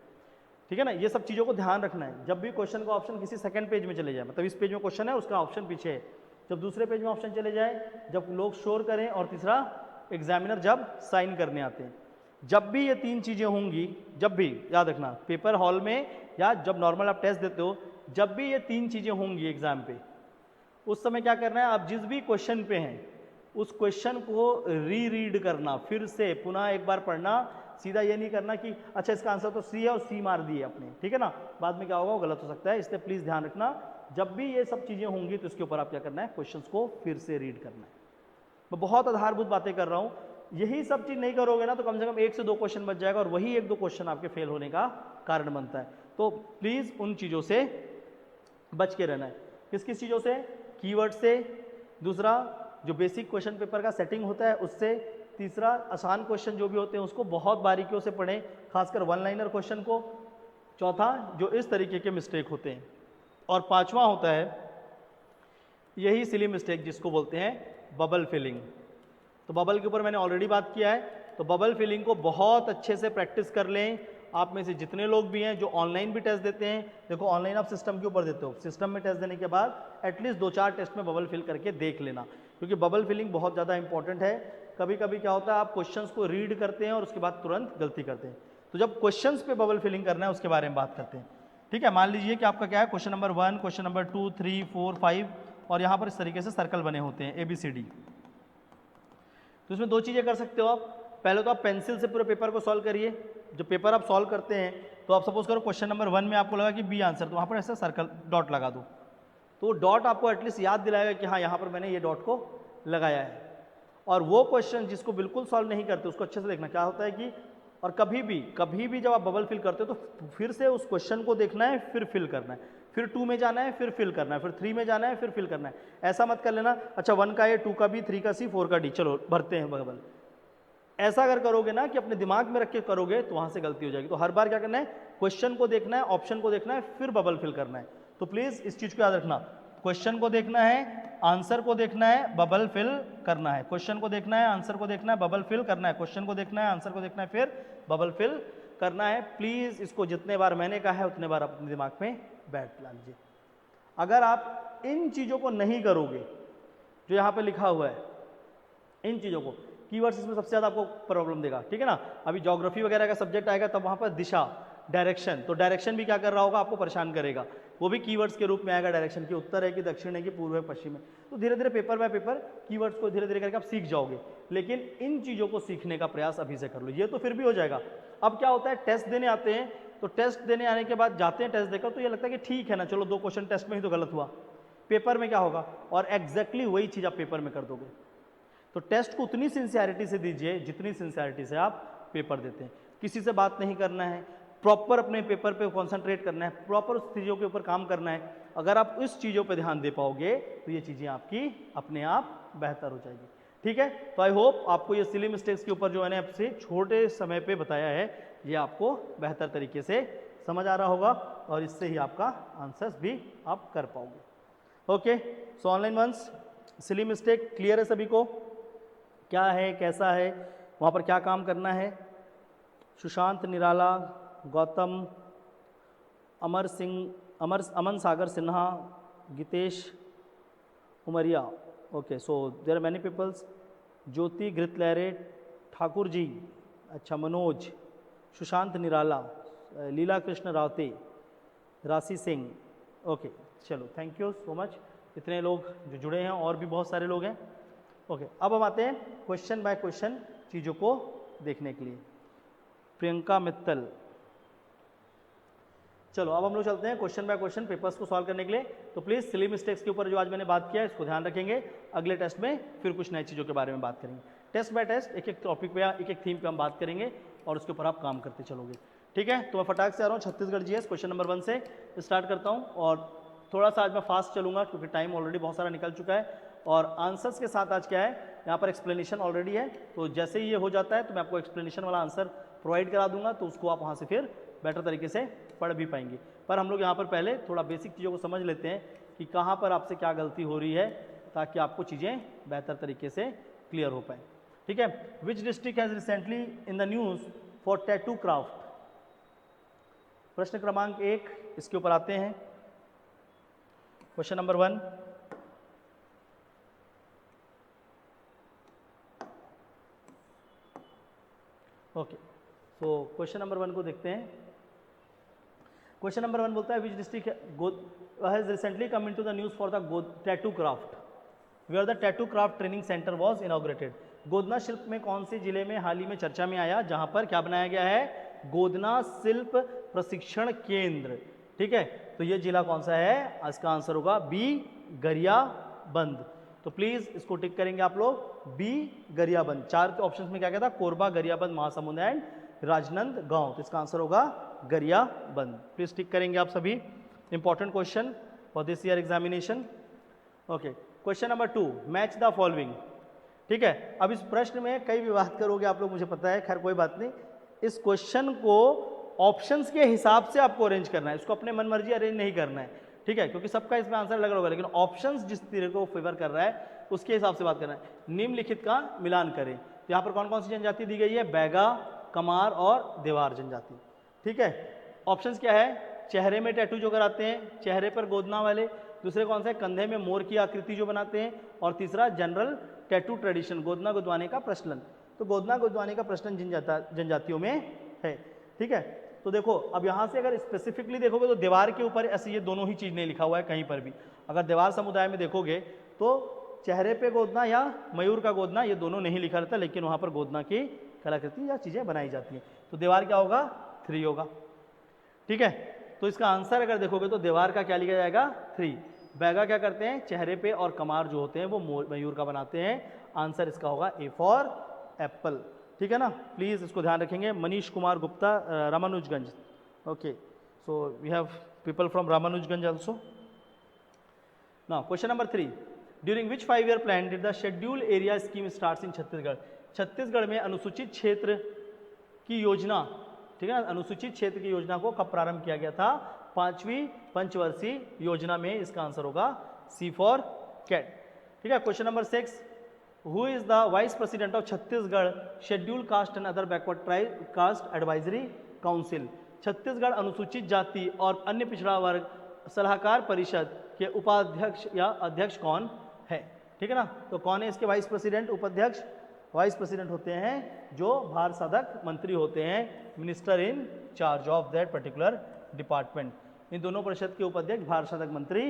ठीक है ना, ये सब चीज़ों को ध्यान रखना है। जब भी क्वेश्चन का ऑप्शन किसी सेकंड पेज में चले जाए, मतलब इस पेज में क्वेश्चन है, उसका ऑप्शन पीछे है, जब दूसरे पेज में ऑप्शन चले जाए, जब लोग शोर करें, और तीसरा एग्जामिनर जब साइन करने आते हैं, जब भी ये तीन चीज़ें होंगी, जब भी याद रखना, पेपर हॉल में या जब नॉर्मल आप टेस्ट देते हो, जब भी ये तीन चीज़ें होंगी एग्जाम पे, उस समय क्या करना है, आप जिस भी क्वेश्चन पे हैं उस क्वेश्चन को रीड करना, फिर से पुनः एक बार पढ़ना। सीधा ये नहीं करना कि अच्छा इसका आंसर तो सी है और सी मार दिए अपने, ठीक है ना, बाद में क्या होगा, वो गलत हो सकता है। इसलिए प्लीज़ ध्यान रखना, जब भी ये सब चीज़ें होंगी तो इसके ऊपर आप क्या करना है, क्वेश्चंस को फिर से रीड करना है। मैं बहुत आधारभूत बातें कर रहा हूँ, यही सब चीज़ नहीं करोगे ना तो कम से कम 1 से 2 क्वेश्चन बच जाएगा, और वही 1-2 क्वेश्चन आपके फेल होने का कारण बनता है। तो प्लीज़ उन चीज़ों से बच के रहना है। किस किस चीज़ों से, कीवर्ड से, दूसरा जो बेसिक क्वेश्चन पेपर का सेटिंग होता है उससे, तीसरा आसान क्वेश्चन जो भी होते हैं उसको बहुत बारीकियों से पढ़ें, खासकर वन लाइनर क्वेश्चन को, चौथा जो इस तरीके के मिस्टेक होते हैं, और पांचवा होता है यही सिली मिस्टेक जिसको बोलते हैं बबल फिलिंग। तो बबल के ऊपर मैंने ऑलरेडी बात किया है, तो बबल फिलिंग को बहुत अच्छे से प्रैक्टिस कर लें। आप में से जितने लोग भी हैं जो ऑनलाइन भी टेस्ट देते हैं, देखो ऑनलाइन आप सिस्टम के ऊपर देते हो, सिस्टम में टेस्ट देने के बाद एटलीस्ट 2-4 टेस्ट में बबल फिल करके देख लेना, क्योंकि बबल फिलिंग बहुत ज़्यादा इंपॉर्टेंट है। कभी कभी क्या होता है, आप क्वेश्चंस को रीड करते हैं और उसके बाद तुरंत गलती करते हैं, तो जब क्वेश्चंस पे बबल फिलिंग करना है उसके बारे में बात करते हैं। ठीक है, मान लीजिए कि आपका क्या है, क्वेश्चन नंबर 1, क्वेश्चन नंबर 2, 3, 4, 5, और यहाँ पर इस तरीके से सर्कल बने होते हैं ABCD। तो इसमें 2 चीज़ें कर सकते हो आप, पहले तो आप पेंसिल से पूरे पेपर को सॉल्व करिए। जब पेपर आप सॉल्व करते हैं तो आप सपोज करो क्वेश्चन नंबर 1 में आपको लगा कि बी आंसर, तो वहाँ पर ऐसा सर्कल डॉट लगा दो, तो डॉट आपको एटलीस्ट याद दिलाएगा कि हाँ यहाँ पर मैंने ये डॉट को लगाया है। और वो क्वेश्चन जिसको बिल्कुल सॉल्व नहीं करते उसको अच्छे से देखना क्या होता है कि, और कभी भी जब आप बबल फिल करते हो तो फिर से उस क्वेश्चन को देखना है, फिर फिल करना है, फिर 2 में जाना है, फिर फिल करना है, फिर 3 में जाना है, फिर फिल करना है। ऐसा मत कर लेना अच्छा 1 का ए, 2 का बी, 3 का सी, 4 का डी, चलो भरते हैं बबल। ऐसा अगर करोगे ना कि अपने दिमाग में रख के करोगे तो वहाँ से गलती हो जाएगी। तो हर बार क्या करना है, क्वेश्चन को देखना है, ऑप्शन को देखना है, फिर बबल फिल करना है। तो प्लीज़ इस चीज़ को याद रखना, क्वेश्चन को देखना है, आंसर को देखना है, बबल फिल करना है, क्वेश्चन को देखना है, आंसर को देखना है, बबल फिल करना है, क्वेश्चन को देखना है, आंसर को देखना है, फिर बबल फिल करना है। प्लीज़ इसको जितने बार मैंने कहा है उतने बार अपने दिमाग में बैठ ला लीजिए। अगर आप इन चीज़ों को नहीं करोगे जो यहाँ पे लिखा हुआ है, इन चीज़ों को, कीवर्ड्स इसमें सबसे ज़्यादा आपको प्रॉब्लम देगा। ठीक है ना, अभी ज्योग्राफी वगैरह का सब्जेक्ट आएगा तब वहाँ पर दिशा, डायरेक्शन, तो डायरेक्शन भी क्या कर रहा होगा, आपको परेशान करेगा, वो भी कीवर्ड्स के रूप में आएगा। डायरेक्शन की उत्तर है कि दक्षिण है कि पूर्व है पश्चिम है। तो धीरे धीरे पेपर बाय पेपर कीवर्ड्स को धीरे धीरे करके आप सीख जाओगे, लेकिन इन चीज़ों को सीखने का प्रयास अभी से कर लो, ये तो फिर भी हो जाएगा। अब क्या होता है, टेस्ट देने आते हैं, तो टेस्ट देने आने के बाद जाते हैं टेस्ट देकर, तो ये लगता है कि ठीक है ना, चलो 2 क्वेश्चन टेस्ट में ही तो गलत हुआ, पेपर में क्या होगा, और एग्जैक्टली वही चीज़ आप पेपर में कर दोगे। तो टेस्ट को उतनी सिंसियरिटी से दीजिए जितनी सिंसियरिटी से आप पेपर देते हैं। किसी से बात नहीं करना है, प्रॉपर अपने पेपर पे कंसंट्रेट करना है, प्रॉपर उस चीज़ों के ऊपर काम करना है। अगर आप इस चीज़ों पे ध्यान दे पाओगे तो ये चीज़ें आपकी अपने आप बेहतर हो जाएगी। ठीक है, तो आई होप आपको ये सिली मिस्टेक्स के ऊपर जो मैंने आपसे छोटे समय पे बताया है ये आपको बेहतर तरीके से समझ आ रहा होगा, और इससे ही आपका आंसर्स भी आप कर पाओगे। Okay, so online once silly mistake clear है सभी को, क्या है, कैसा है, वहाँ पर क्या काम करना है। Sushant Nirala, Gautam, Aman Sagar Sinha, Geetesh Umariya, okay, so there are many peoples, Jyoti Ghritlahare, Thakur ji, अच्छा, मनोज, सुशांत निराला, लीला कृष्ण रावते, राशि सिंह, ओके, चलो थैंक यू सो मच, इतने लोग जो जुड़े हैं, और भी बहुत सारे लोग हैं। ओके, अब हम आते हैं क्वेश्चन बाय क्वेश्चन चीज़ों को देखने के लिए। प्रियंका मित्तल, चलो अब हम लोग चलते हैं क्वेश्चन बाय क्वेश्चन पेपर्स को सॉल्व करने के लिए। तो प्लीज़ सिली मिस्टेक्स के ऊपर जो आज मैंने बात किया है इसको ध्यान रखेंगे, अगले टेस्ट में फिर कुछ नई चीज़ों के बारे में बात करेंगे। टेस्ट बाय टेस्ट एक एक टॉपिक पे या एक एक थीम पे हम बात करेंगे और उसके ऊपर आप काम करते चलोगे। ठीक है, तो मैं फटाक से आ रहा हूँ छत्तीसगढ़ जीएस क्वेश्चन नंबर 1 से स्टार्ट करता हूँ, और थोड़ा सा आज मैं फास्ट चलूँगा क्योंकि टाइम ऑलरेडी बहुत सारा निकल चुका है, और आंसर्स के साथ आज क्या है, यहाँ पर एक्सप्लेनेशन ऑलरेडी है, तो जैसे ही ये हो जाता है तो मैं आपको एक्सप्लेनेशन वाला आंसर प्रोवाइड करा दूंगा, तो उसको आप वहाँ से फिर बेटर तरीके से पढ़ भी पाएंगे। पर हम लोग यहाँ पर पहले थोड़ा बेसिक चीज़ों को समझ लेते हैं कि कहाँ पर आपसे क्या गलती हो रही है, ताकि आपको चीज़ें बेहतर तरीके से क्लियर हो पाए। ठीक है, which district has recently in the news for tattoo craft. प्रश्न क्रमांक 1 इसके ऊपर आते हैं। Question number 1, okay, so question number 1 को देखते हैं। क्वेश्चन नंबर 1 बोलता है which district has recently come into the news for the tattoo craft where the tattoo craft training centre was inaugurated. गोदना शिल्प में कौन से जिले में हाल ही में चर्चा में आया, जहां पर क्या बनाया गया है, गोदना शिल्प प्रशिक्षण केंद्र। ठीक है, तो ये जिला कौन सा है, इसका आंसर होगा बी, गरियाबंद। तो प्लीज इसको टिक करेंगे आप लोग, बी गरियाबंद। 4 ऑप्शंस में क्या क्या था, कोरबा, गरियाबंद, महासमुंद एंड राजनांदगांव। तो इसका आंसर होगा गरियाबंद। प्लीज टिक करेंगे आप सभी। Important question for this year examination. Okay, question number 2, match the following. ठीक है, अब इस प्रश्न में कई विवाद करोगे आप लोग, मुझे पता है, खैर कोई बात नहीं। इस क्वेश्चन को ऑप्शंस के हिसाब से आपको अरेंज करना है, इसको अपने मन मर्जी अरेंज नहीं करना है। ठीक है, क्योंकि सबका इसमें आंसर अलग होगा, लेकिन ऑप्शंस जिस तरह को फेवर कर रहा है उसके हिसाब से बात करना है। निम्नलिखित का मिलान करें। तो यहाँ पर कौन कौन सी जनजाति दी गई है, बैगा, कमार और देवार जनजाति। ठीक है, ऑप्शंस क्या है, चेहरे में टैटू जो कराते हैं, चेहरे पर गोदना वाले, दूसरे कौन से, कंधे में मोर की आकृति जो बनाते हैं, और तीसरा जनरल टैटू ट्रेडिशन, गोदना गुदवाने का प्रचलन। तो गोदना गुदवाने का प्रचलन जिन जनजातियों में है। ठीक है, तो देखो अब यहाँ से अगर स्पेसिफिकली देखोगे तो दीवार के ऊपर ऐसे ये दोनों ही चीज़ नहीं लिखा हुआ है कहीं पर भी। अगर देवार समुदाय में देखोगे तो चेहरे पे गोदना या मयूर का गोदना, ये दोनों नहीं लिखा रहता, लेकिन वहाँ पर गोदना की कलाकृति या चीज़ें बनाई जाती हैं। तो दीवार क्या होगा, 3 होगा। ठीक है, तो इसका आंसर अगर देखोगे तो दीवार का क्या लिखा जाएगा, 3। बैगा क्या करते हैं, चेहरे पे, और कमार जो होते हैं वो मयूर का बनाते हैं। आंसर इसका होगा ए फॉर एप्पल। ठीक है ना, प्लीज इसको ध्यान रखेंगे। Manish Kumar Gupta, Ramanujganj. Okay, so we have people from Ramanujganj also. Now question number 3, during which 5-year plan did the schedule area scheme starts in Chhattisgarh. Chhattisgarh में अनुसूचित क्षेत्र की योजना, ठीक है ना, अनुसूचित क्षेत्र की योजना को कब प्रारंभ किया गया था, 5वीं पंचवर्षीय योजना में। इसका आंसर होगा सी फॉर कैट। ठीक है, question number 6, who is the vice president of Chhattisgarh schedule caste and other backward tribe caste advisory council. Chhattisgarh अनुसूचित जाति और अन्य पिछड़ा वर्ग सलाहकार परिषद के उपाध्यक्ष या अध्यक्ष कौन है। ठीक है ना, तो कौन है इसके वाइस प्रेसिडेंट, उपाध्यक्ष। वाइस प्रेसिडेंट होते हैं जो भार साधक मंत्री होते हैं, minister in charge of that particular department. इन दोनों परिषद के उपाध्यक्ष भार साधक मंत्री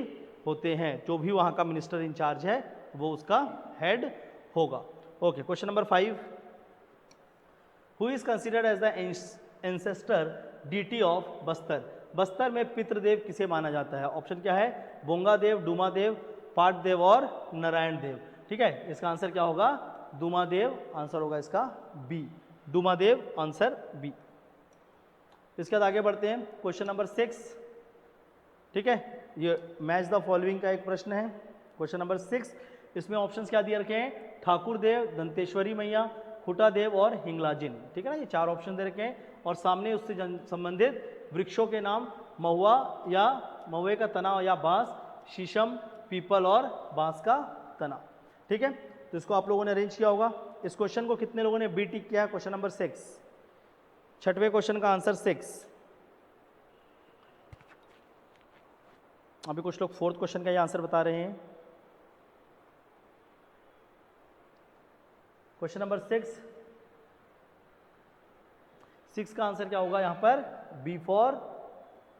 होते हैं, जो भी वहाँ का मिनिस्टर इन चार्ज है वो उसका हेड होगा। Okay, question number 5, who is considered as the ancestor deity of Bastar. Bastar में पितृदेव किसे माना जाता है। ऑप्शन क्या है, बोंगा देव, डूमा देव, पाट देव और नारायण देव। ठीक है, इसका आंसर क्या होगा, डूमा देव। आंसर होगा इसका बी, डूमा देव, आंसर बी। इसके बाद आगे बढ़ते हैं, क्वेश्चन नंबर 6। ठीक है, ये मैच द फॉलोइंग का एक प्रश्न है। क्वेश्चन नंबर 6, इसमें ऑप्शंस क्या दिए रखे हैं, ठाकुर देव, दंतेश्वरी मैया, खुटा देव और हिंगलाजिन। ठीक है ना, ये 4 ऑप्शन दे रखे हैं, और सामने उससे संबंधित वृक्षों के नाम, महुआ या महुए का तना या बांस, शीशम, पीपल और बांस का तना। ठीक है, तो इसको आप लोगों ने अरेंज किया होगा। इस क्वेश्चन को कितने लोगों ने बी टिक किया है, क्वेश्चन नंबर 6, 6वें क्वेश्चन का आंसर 6। अभी कुछ लोग 4th क्वेश्चन का ये आंसर बता रहे हैं। क्वेश्चन नंबर 6 का आंसर क्या होगा यहाँ पर, बी फॉर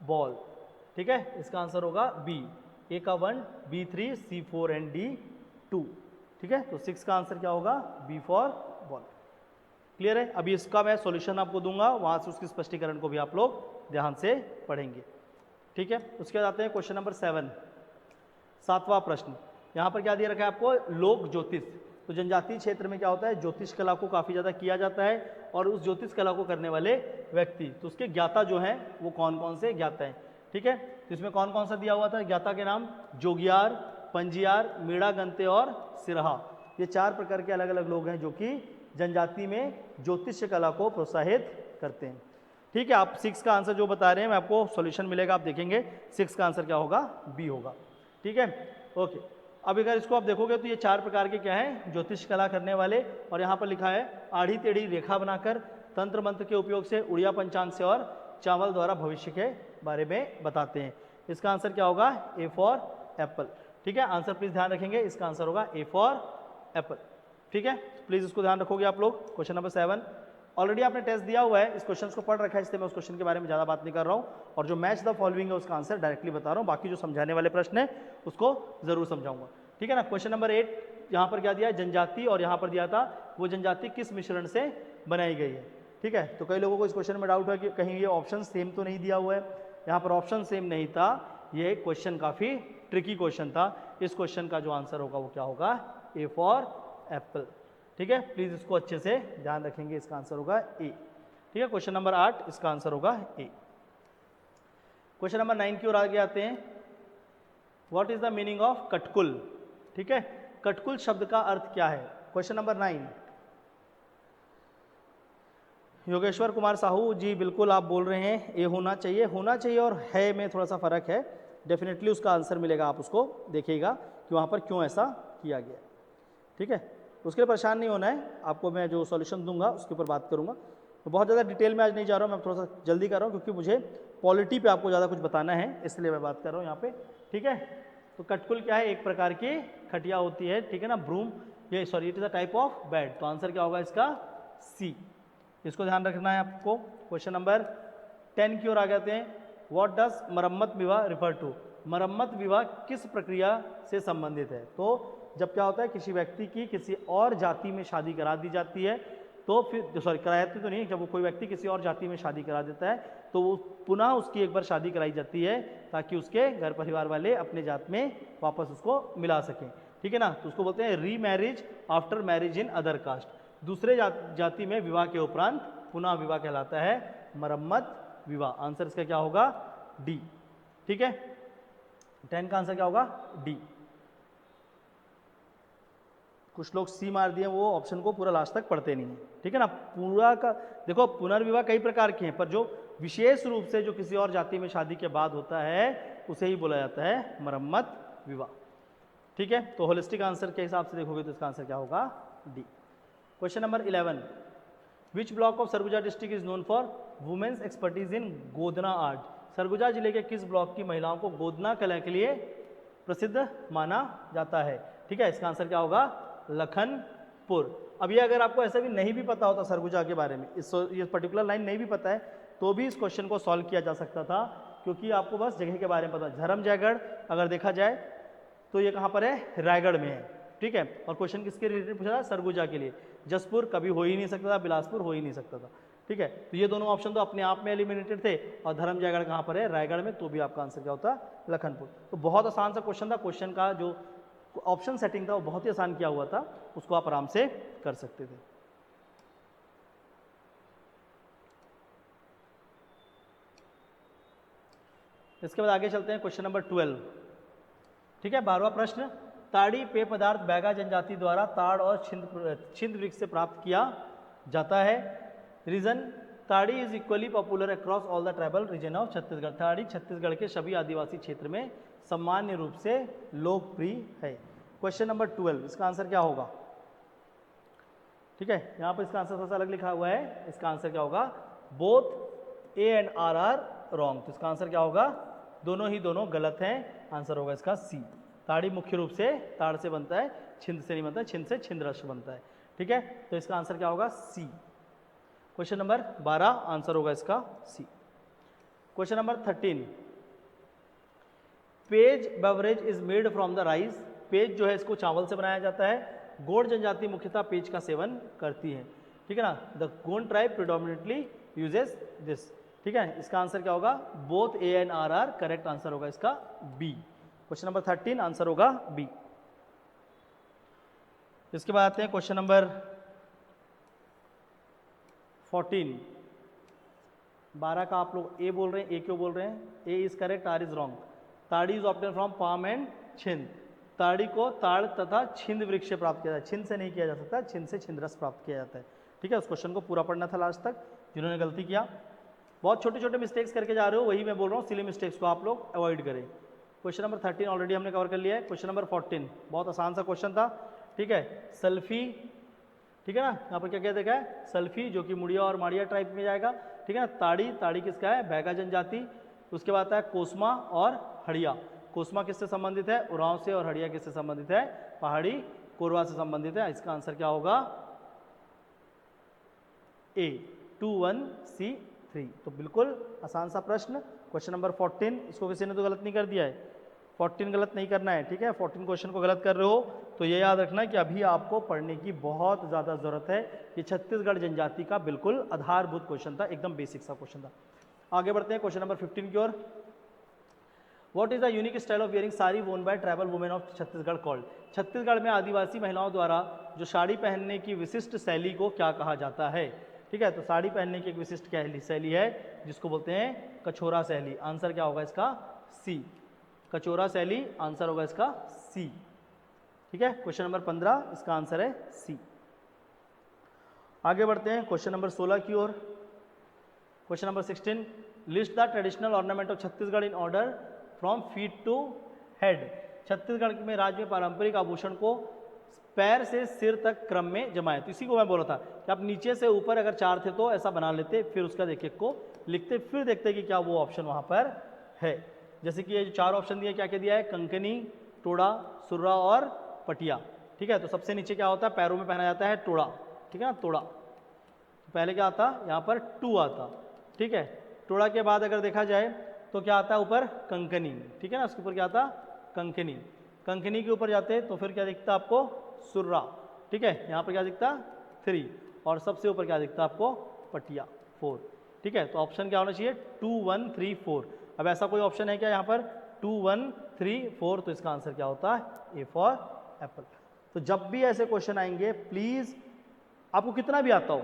बॉल। ठीक है, इसका आंसर होगा बी, ए का 1, बी 3, सी 4 एंड डी 2। ठीक है, तो 6 का आंसर क्या होगा, बी फॉर बॉल। क्लियर है। अभी इसका मैं सॉल्यूशन आपको दूंगा, वहां से उसके स्पष्टीकरण को भी आप लोग ध्यान से पढ़ेंगे। ठीक है, उसके बाद आते हैं क्वेश्चन नंबर 7, 7वां प्रश्न। यहाँ पर क्या दिया रखा है आपको, लोक ज्योतिष। तो जनजातीय क्षेत्र में क्या होता है, ज्योतिष कला को काफ़ी ज़्यादा किया जाता है, और उस ज्योतिष कला को करने वाले व्यक्ति, तो उसके ज्ञाता जो हैं वो कौन कौन से ज्ञाता हैं। ठीक है, तो इसमें कौन कौन सा दिया हुआ था ज्ञाता के नाम, जोगियार, पंजियार, मीणा गंते और सिरहा। ये 4 प्रकार के अलग अलग लोग हैं जो कि जनजाति में ज्योतिष कला को प्रोत्साहित करते हैं। ठीक है, आप 6 का आंसर जो बता रहे हैं मैं आपको सॉल्यूशन मिलेगा, आप देखेंगे 6 का आंसर क्या होगा, बी होगा। ठीक है, ओके। अब अगर इसको आप देखोगे तो ये 4 प्रकार के क्या है, ज्योतिष कला करने वाले, और यहाँ पर लिखा है आड़ी टेढ़ी रेखा बनाकर तंत्र मंत्र के उपयोग से उड़िया पंचांग से और चावल द्वारा भविष्य के बारे में बताते हैं। इसका आंसर क्या होगा, ए फॉर एप्पल। ठीक है, आंसर प्लीज ध्यान रखेंगे, इसका आंसर होगा ए फॉर एप्पल। ठीक है, प्लीज इसको ध्यान रखोगे आप लोग। क्वेश्चन नंबर 7 ऑलरेडी आपने टेस्ट दिया हुआ है, इस क्वेश्चन को पढ़ रखा है, इसलिए मैं उस क्वेश्चन के बारे में ज़्यादा बात नहीं कर रहा हूँ, और जो मैच द फॉलोइंग है उसका आंसर डायरेक्टली बता रहा हूँ, बाकी जो समझाने वाले प्रश्न है उसको जरूर समझाऊंगा। ठीक है ना। क्वेश्चन नंबर 8 यहाँ पर क्या दिया है, जनजाति, और यहाँ पर दिया था वो जनजाति किस मिश्रण से बनाई गई है। ठीक है, तो कई लोगों को इस क्वेश्चन में डाउट है कि कहीं ये ऑप्शन सेम तो नहीं दिया हुआ है, यहाँ पर ऑप्शन सेम नहीं था, ये क्वेश्चन काफ़ी ट्रिकी क्वेश्चन था। इस क्वेश्चन का जो आंसर होगा वो क्या होगा, ए फॉर एप्पल। ठीक है, प्लीज इसको अच्छे से ध्यान रखेंगे, इसका आंसर होगा ए। ठीक है, क्वेश्चन नंबर 8 इसका आंसर होगा ए। क्वेश्चन नंबर 9 की ओर आगे आते हैं। What is the meaning of Katkul. ठीक है, कटकुल शब्द का अर्थ क्या है। क्वेश्चन नंबर 9 योगेश्वर कुमार साहू जी, बिल्कुल आप बोल रहे हैं ए होना चाहिए। होना चाहिए और है में थोड़ा सा फर्क है, डेफिनेटली उसका आंसर मिलेगा, आप उसको देखिएगा कि वहाँ पर क्यों ऐसा किया गया। ठीक है, उसके लिए परेशान नहीं होना है, आपको मैं जो सॉल्यूशन दूंगा उसके ऊपर बात करूंगा। तो बहुत ज़्यादा डिटेल में आज नहीं जा रहा हूँ, मैं थोड़ा सा जल्दी कर रहा हूँ क्योंकि मुझे पॉलिटी पे आपको ज़्यादा कुछ बताना है, इसलिए मैं बात कर रहा हूँ यहाँ पे। ठीक है, तो कटकुल क्या है, एक प्रकार की खटिया होती है। ठीक है ना, ब्रूम, ये sorry it is a type of bed. तो आंसर क्या होगा इसका, सी। इसको ध्यान रखना है आपको। क्वेश्चन नंबर 10 की ओर आ जाते हैं। व्हाट डज मरम्मत विवाह रिफर टू। मरम्मत विवाह किस प्रक्रिया से संबंधित है। तो जब क्या होता है, किसी व्यक्ति की किसी और जाति में शादी करा दी जाती है, तो फिर सॉरी कराती तो नहीं, जब वो कोई व्यक्ति किसी और जाति में शादी करा देता है तो वो पुनः उसकी एक बार शादी कराई जाती है ताकि उसके घर परिवार वाले अपने जात में वापस उसको मिला सकें। ठीक है ना, तो उसको बोलते हैं री marriage after marriage in other caste. दूसरे जाति में विवाह के उपरांत पुनः विवाह कहलाता है मरम्मत विवाह। आंसर इसका क्या होगा, डी। ठीक है, 10 का आंसर क्या होगा, डी। कुछ लोग सी मार दिए, वो ऑप्शन को पूरा लास्ट तक पढ़ते नहीं है। ठीक है ना, पूरा का देखो, पुनर्विवाह कई प्रकार के हैं, पर जो विशेष रूप से जो किसी और जाति में शादी के बाद होता है उसे ही बोला जाता है मरम्मत विवाह। ठीक है, तो होलिस्टिक आंसर के हिसाब से देखोगे तो इसका आंसर क्या होगा, D. Question number 11 which block of Surguja district is known for women's expertise in godna art. Surguja जिले के किस ब्लॉक की महिलाओं को गोदना कला के लिए प्रसिद्ध माना जाता है। ठीक है, इसका आंसर क्या होगा, लखनपुर। अब ये अगर आपको ऐसा भी नहीं भी पता होता सरगुजा के बारे में, ये पर्टिकुलर लाइन नहीं भी पता है, तो भी इस क्वेश्चन को सॉल्व किया जा सकता था, क्योंकि आपको बस जगह के बारे में पता। धर्म जयगढ़ अगर देखा जाए तो ये कहाँ पर है, रायगढ़ में है। ठीक है, और क्वेश्चन किसके रिलेटेड पूछा था, सरगुजा के लिए। जसपुर कभी हो ही नहीं सकता था, बिलासपुर हो ही नहीं सकता था। ठीक है, तो ये दोनों ऑप्शन तो अपने आप में एलिमिनेटेड थे, और धर्म जयगढ़ कहाँ पर है, रायगढ़ में, तो भी आपका आंसर क्या होता, लखनपुर। तो बहुत आसान सा क्वेश्चन था, क्वेश्चन का जो ऑप्शन सेटिंग था वो बहुत ही आसान किया हुआ था, उसको आप आराम से कर सकते थे। इसके बाद आगे चलते हैं, क्वेश्चन नंबर 12। ठीक है, 12वां प्रश्न, ताड़ी पेय पदार्थ बैगा जनजाति द्वारा ताड़ और छिंद वृक्ष से प्राप्त किया जाता है। Region, tadi is equally popular across all the tribal region of Chhattisgarh. ताड़ी छत्तीसगढ़ के सभी आदिवासी क्षेत्र में सामान्य रूप से लोकप्रिय है। क्वेश्चन नंबर 12, इसका आंसर क्या होगा। ठीक है, यहाँ पर इसका आंसर थोड़ा सा अलग लिखा हुआ है, इसका आंसर क्या होगा, both A and R are wrong. तो इसका आंसर क्या होगा, दोनों गलत हैं, आंसर होगा इसका सी। ताड़ी मुख्य रूप से ताड़ से बनता है, छिंद से नहीं बनता है, छिंद से छिंदरस बनता है। ठीक है, तो इसका आंसर क्या होगा, सी। क्वेश्चन नंबर 12, आंसर होगा इसका C. Question number 13, pej beverage is made from the rice. पेज जो है इसको चावल से बनाया जाता है। गोंड जनजाति मुख्यतः पेज का सेवन करती है। ठीक है ना, the Gond tribe predominantly uses this. ठीक है, इसका आंसर क्या होगा, both A and R are correct, answer होगा इसका बी। क्वेश्चन नंबर 13, आंसर होगा बी। इसके बाद आते हैं क्वेश्चन नंबर 14। 12 का आप लोग ए बोल रहे हैं, ए क्यों बोल रहे हैं, A is correct, R is wrong. Toddy is obtain from palm and chhind. ताड़ी को ताड़ तथा छिंद वृक्ष से प्राप्त किया जाता है, छिंद से नहीं किया जा सकता, छिंद से छिंदरस प्राप्त किया जाता है। ठीक है, उस क्वेश्चन को पूरा पढ़ना था लास्ट तक। जिन्होंने गलती किया, बहुत छोटे छोटे मिस्टेक्स करके जा रहे हो, वही मैं बोल रहा हूँ, सिली मिस्टेक्स को आप लोग अवॉइड करें। क्वेश्चन नंबर 13 ऑलरेडी हमने कवर कर लिया है। क्वेश्चन नंबर 14 बहुत आसान सा क्वेश्चन था, ठीक है। सल्फी, ठीक है ना, यहाँ पर क्या क्या देखा है, सल्फी जो कि मुड़िया और माड़िया टाइप में जाएगा, ठीक है ना। ताड़ी, ताड़ी किसका है, बैगा जनजाति। उसके बाद आता है कोसमा और हड़िया। कोसमा किससे संबंधित है, उरांव से, और हड़िया किससे संबंधित है, पहाड़ी कोरवा से संबंधित है। इसका आंसर क्या होगा, ए 21C3। तो बिल्कुल आसान सा प्रश्न, क्वेश्चन नंबर 14। इसको किसी ने तो गलत नहीं कर दिया है, 14 गलत नहीं करना है, ठीक है। 14 क्वेश्चन को गलत कर रहे हो तो ये याद रखना कि अभी आपको पढ़ने की बहुत ज़्यादा ज़रूरत है। ये छत्तीसगढ़ जनजाति का बिल्कुल आधारभूत क्वेश्चन था, एकदम बेसिक सा क्वेश्चन था। आगे बढ़ते हैं क्वेश्चन नंबर 15 की ओर। What is the unique style of wearing sari worn by tribal women of Chhattisgarh called. छत्तीसगढ़ में आदिवासी महिलाओं द्वारा जो साड़ी पहनने की विशिष्ट शैली को क्या कहा जाता है, ठीक है। तो साड़ी पहनने की एक विशिष्ट शैली है जिसको बोलते हैं कछोरा शैली। आंसर क्या होगा इसका, सी, कचोरा शैली। आंसर होगा इसका सी, ठीक है। क्वेश्चन नंबर 15 इसका आंसर है सी। आगे बढ़ते हैं क्वेश्चन नंबर 16 की ओर। Question number 16, list the traditional ornament of Chhattisgarh in order from feet to head. छत्तीसगढ़ में राज्य में पारंपरिक आभूषण को पैर से सिर तक क्रम में जमाएं। तो इसी को मैं बोल रहा था कि आप नीचे से ऊपर अगर 4 थे तो ऐसा बना लेते, फिर उसका एक एक को लिखते, फिर देखते कि क्या वो ऑप्शन वहां पर है। जैसे कि ये जो 4 ऑप्शन दिए, क्या क्या दिया है, कंकनी, टोड़ा, सुर्रा और पटिया, ठीक है। तो सबसे नीचे क्या होता है, पैरों में पहना जाता है टोड़ा, ठीक है ना, टोड़ा। पहले क्या आता, यहाँ पर 2 आता, ठीक है। टोड़ा के बाद अगर देखा जाए तो क्या आता है ऊपर, कंकनी, ठीक है ना। उसके ऊपर क्या आता, कंकनी। कंकनी के ऊपर जाते तो फिर क्या दिखता आपको, सुर्रा, ठीक है। यहाँ पर क्या दिखता, 3, और सबसे ऊपर क्या दिखता आपको, पटिया, 4, ठीक है। तो ऑप्शन क्या होना चाहिए, 2 1 3 4। अब ऐसा कोई ऑप्शन है क्या यहाँ पर 2 1 3 4, तो इसका आंसर क्या होता है, ए फॉर एप्पल। तो जब भी ऐसे क्वेश्चन आएंगे प्लीज, आपको कितना भी आता हो,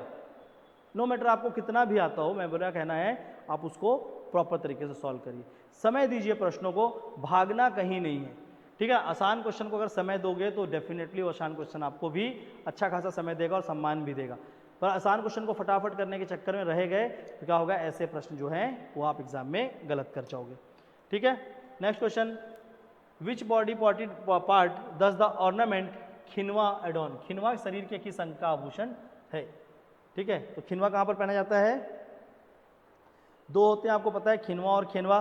नो मैटर आपको कितना भी आता हो, मैं बोला कहना है आप उसको प्रॉपर तरीके से सॉल्व करिए, समय दीजिए प्रश्नों को, भागना कहीं नहीं है, ठीक है। आसान क्वेश्चन को अगर समय दोगे तो डेफिनेटली वो आसान क्वेश्चन आपको भी अच्छा खासा समय देगा और सम्मान भी देगा। पर आसान क्वेश्चन को फटाफट करने के चक्कर में रह गए तो क्या होगा, ऐसे प्रश्न जो हैं वो आप एग्जाम में गलत कर जाओगे, ठीक है। Next question, which body part does the ornament khinwa adorn. खिनवा शरीर के किस अंग का आभूषण है, ठीक है। तो खिनवा कहाँ पर पहना जाता है, 2 होते हैं आपको पता है, खिनवा और खेनवा।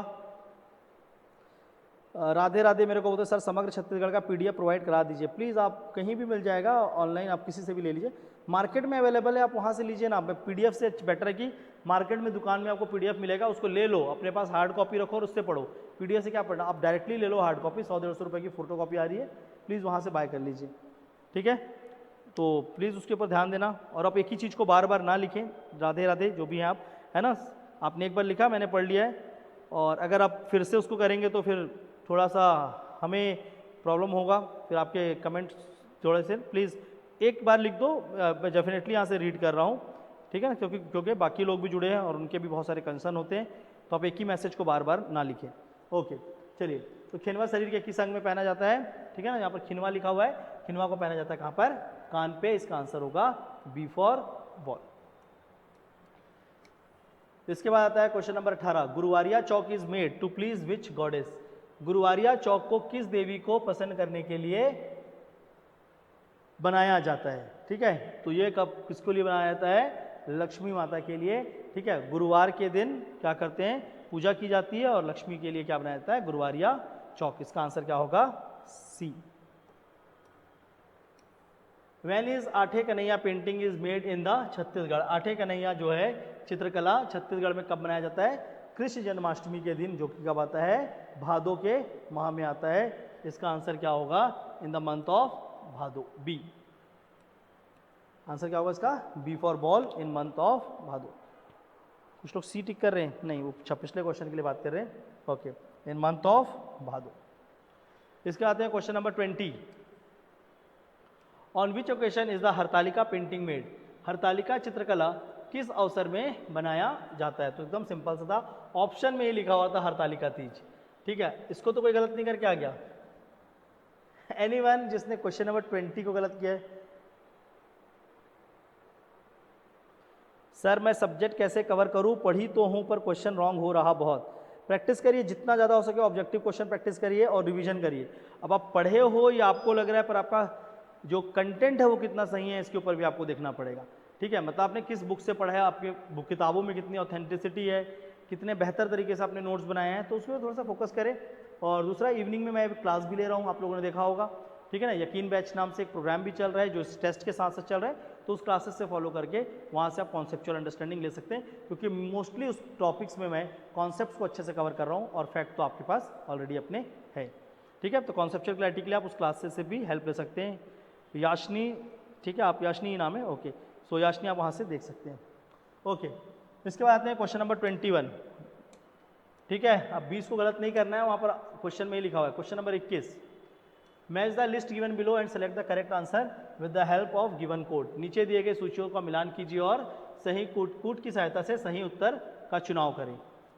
राधे राधे मेरे को बोलते सर समग्र छत्तीसगढ़ का पीडीएफ प्रोवाइड करा दीजिए। प्लीज़ आप कहीं भी मिल जाएगा ऑनलाइन, आप किसी से भी ले लीजिए, मार्केट में अवेलेबल है, आप वहाँ से लीजिए ना। पीडीएफ से बेटर है कि मार्केट में दुकान में आपको पीडीएफ मिलेगा, उसको ले लो, अपने पास हार्ड कॉपी रखो और उससे पढ़ो। पीडीएफ से क्या पढ़ना, आप डायरेक्टली ले लो हार्ड कॉपी, 100-150 रुपये की फोटो कॉपी आ रही है, प्लीज़ वहाँ से बाय कर लीजिए, ठीक है। तो प्लीज़ उसके ऊपर ध्यान देना, और आप एक ही चीज़ को बार बार ना लिखें, राधे राधे जो भी हैं आप, है ना। आपने एक बार लिखा, मैंने पढ़ लिया है, और अगर आप फिर से उसको करेंगे तो फिर थोड़ा सा हमें प्रॉब्लम होगा, फिर आपके कमेंट्स थोड़े से, प्लीज़ एक बार लिख दो, मैं डेफिनेटली यहाँ से रीड कर रहा हूँ, ठीक है ना, क्योंकि बाकी लोग भी जुड़े हैं और उनके भी बहुत सारे कंसर्न होते हैं, तो आप एक ही मैसेज को बार बार ना लिखें। ओके चलिए, तो खिनवा शरीर के किस अंग में पहना जाता है, ठीक है ना, यहाँ पर खिनवा लिखा हुआ है, खिनवा को पहना जाता है कहाँ पर, कान पे। इसका आंसर होगा बी फॉर बॉल। इसके बाद आता है question number 18, Guruwariya Chowk is made to please which goddess. गुरुवारिया चौक को किस देवी को पसंद करने के लिए बनाया जाता है, ठीक है। तो ये कब किसके लिए बनाया जाता है, लक्ष्मी माता के लिए, ठीक है। गुरुवार के दिन क्या करते हैं, पूजा की जाती है, और लक्ष्मी के लिए क्या बनाया जाता है, गुरुवारिया चौक। इसका आंसर क्या होगा, सी। When is आठे Kanhaiya painting is made in the Chhattisgarh. आठे कन्हैया जो है चित्रकला छत्तीसगढ़ में कब बनाया जाता है, कृष्ण जन्माष्टमी के दिन, जो कि कब आता है, भादो के माह में आता है। इसका आंसर क्या होगा, in the month of Bhado, B. Answer क्या होगा इसका, B for ball, in month of Bhado. कुछ लोग सी टिक कर रहे हैं, नहीं वो पिछले क्वेश्चन के लिए बात कर रहे हैं, ओके, इन मंथ ऑफ भादो। इसके आते हैं question number 20, on which occasion is the Hartalika painting made. Hartalika चित्रकला किस अवसर में बनाया जाता है। तो एकदम सिंपल सा था, ऑप्शन में ही लिखा हुआ था हरतालिका तीज, ठीक है। इसको तो कोई गलत नहीं करके आ गया, एनीवन जिसने क्वेश्चन नंबर 20 को गलत किया है। सर मैं सब्जेक्ट कैसे कवर करूं, पढ़ी तो हूं पर क्वेश्चन रॉन्ग हो रहा बहुत। प्रैक्टिस करिए जितना ज़्यादा हो सके, ऑब्जेक्टिव क्वेश्चन प्रैक्टिस करिए और रिवीजन करिए। अब आप पढ़े हो या आपको लग रहा है, पर आपका जो कंटेंट है वो कितना सही है इसके ऊपर भी आपको देखना पड़ेगा। ठीक है, मतलब आपने किस बुक से पढ़ा है, आपके बुक किताबों में कितनी ऑथेंटिसिटी है, कितने बेहतर तरीके से आपने नोट्स बनाए हैं, तो उसमें थोड़ा सा फोकस करें। और दूसरा, इवनिंग में मैं क्लास भी ले रहा हूँ, आप लोगों ने देखा होगा। ठीक है ना, यकीन बैच नाम से एक प्रोग्राम भी चल रहा है जो इस टेस्ट के साथ साथ चल रहा है, तो उस क्लासेस से फॉलो करके वहाँ से आप कॉन्सेप्चुअल अंडरस्टैंडिंग ले सकते हैं, क्योंकि मोस्टली उस टॉपिक्स में मैं कॉन्सेप्ट्स को अच्छे से कवर कर रहा हूँ और फैक्ट तो आपके पास ऑलरेडी अपने है। ठीक है, तो कॉन्सेप्चुअल क्लैरिटी के लिए आप उस क्लास से भी हेल्प ले सकते हैं। याशनी, ठीक है, आप याशनी नाम है, ओके, सो याशनी आप वहाँ से देख सकते हैं। ओके, इसके बाद आते हैं क्वेश्चन नंबर 21। ठीक है, अब 20 को गलत नहीं करना है, वहाँ पर क्वेश्चन में ही लिखा हुआ है। Question number 21, match the list given below and select the correct answer with the help of given code. नीचे दिए गए सूचियों का मिलान कीजिए और सही कोड की सहायता से सही उत्तर का चुनाव करें।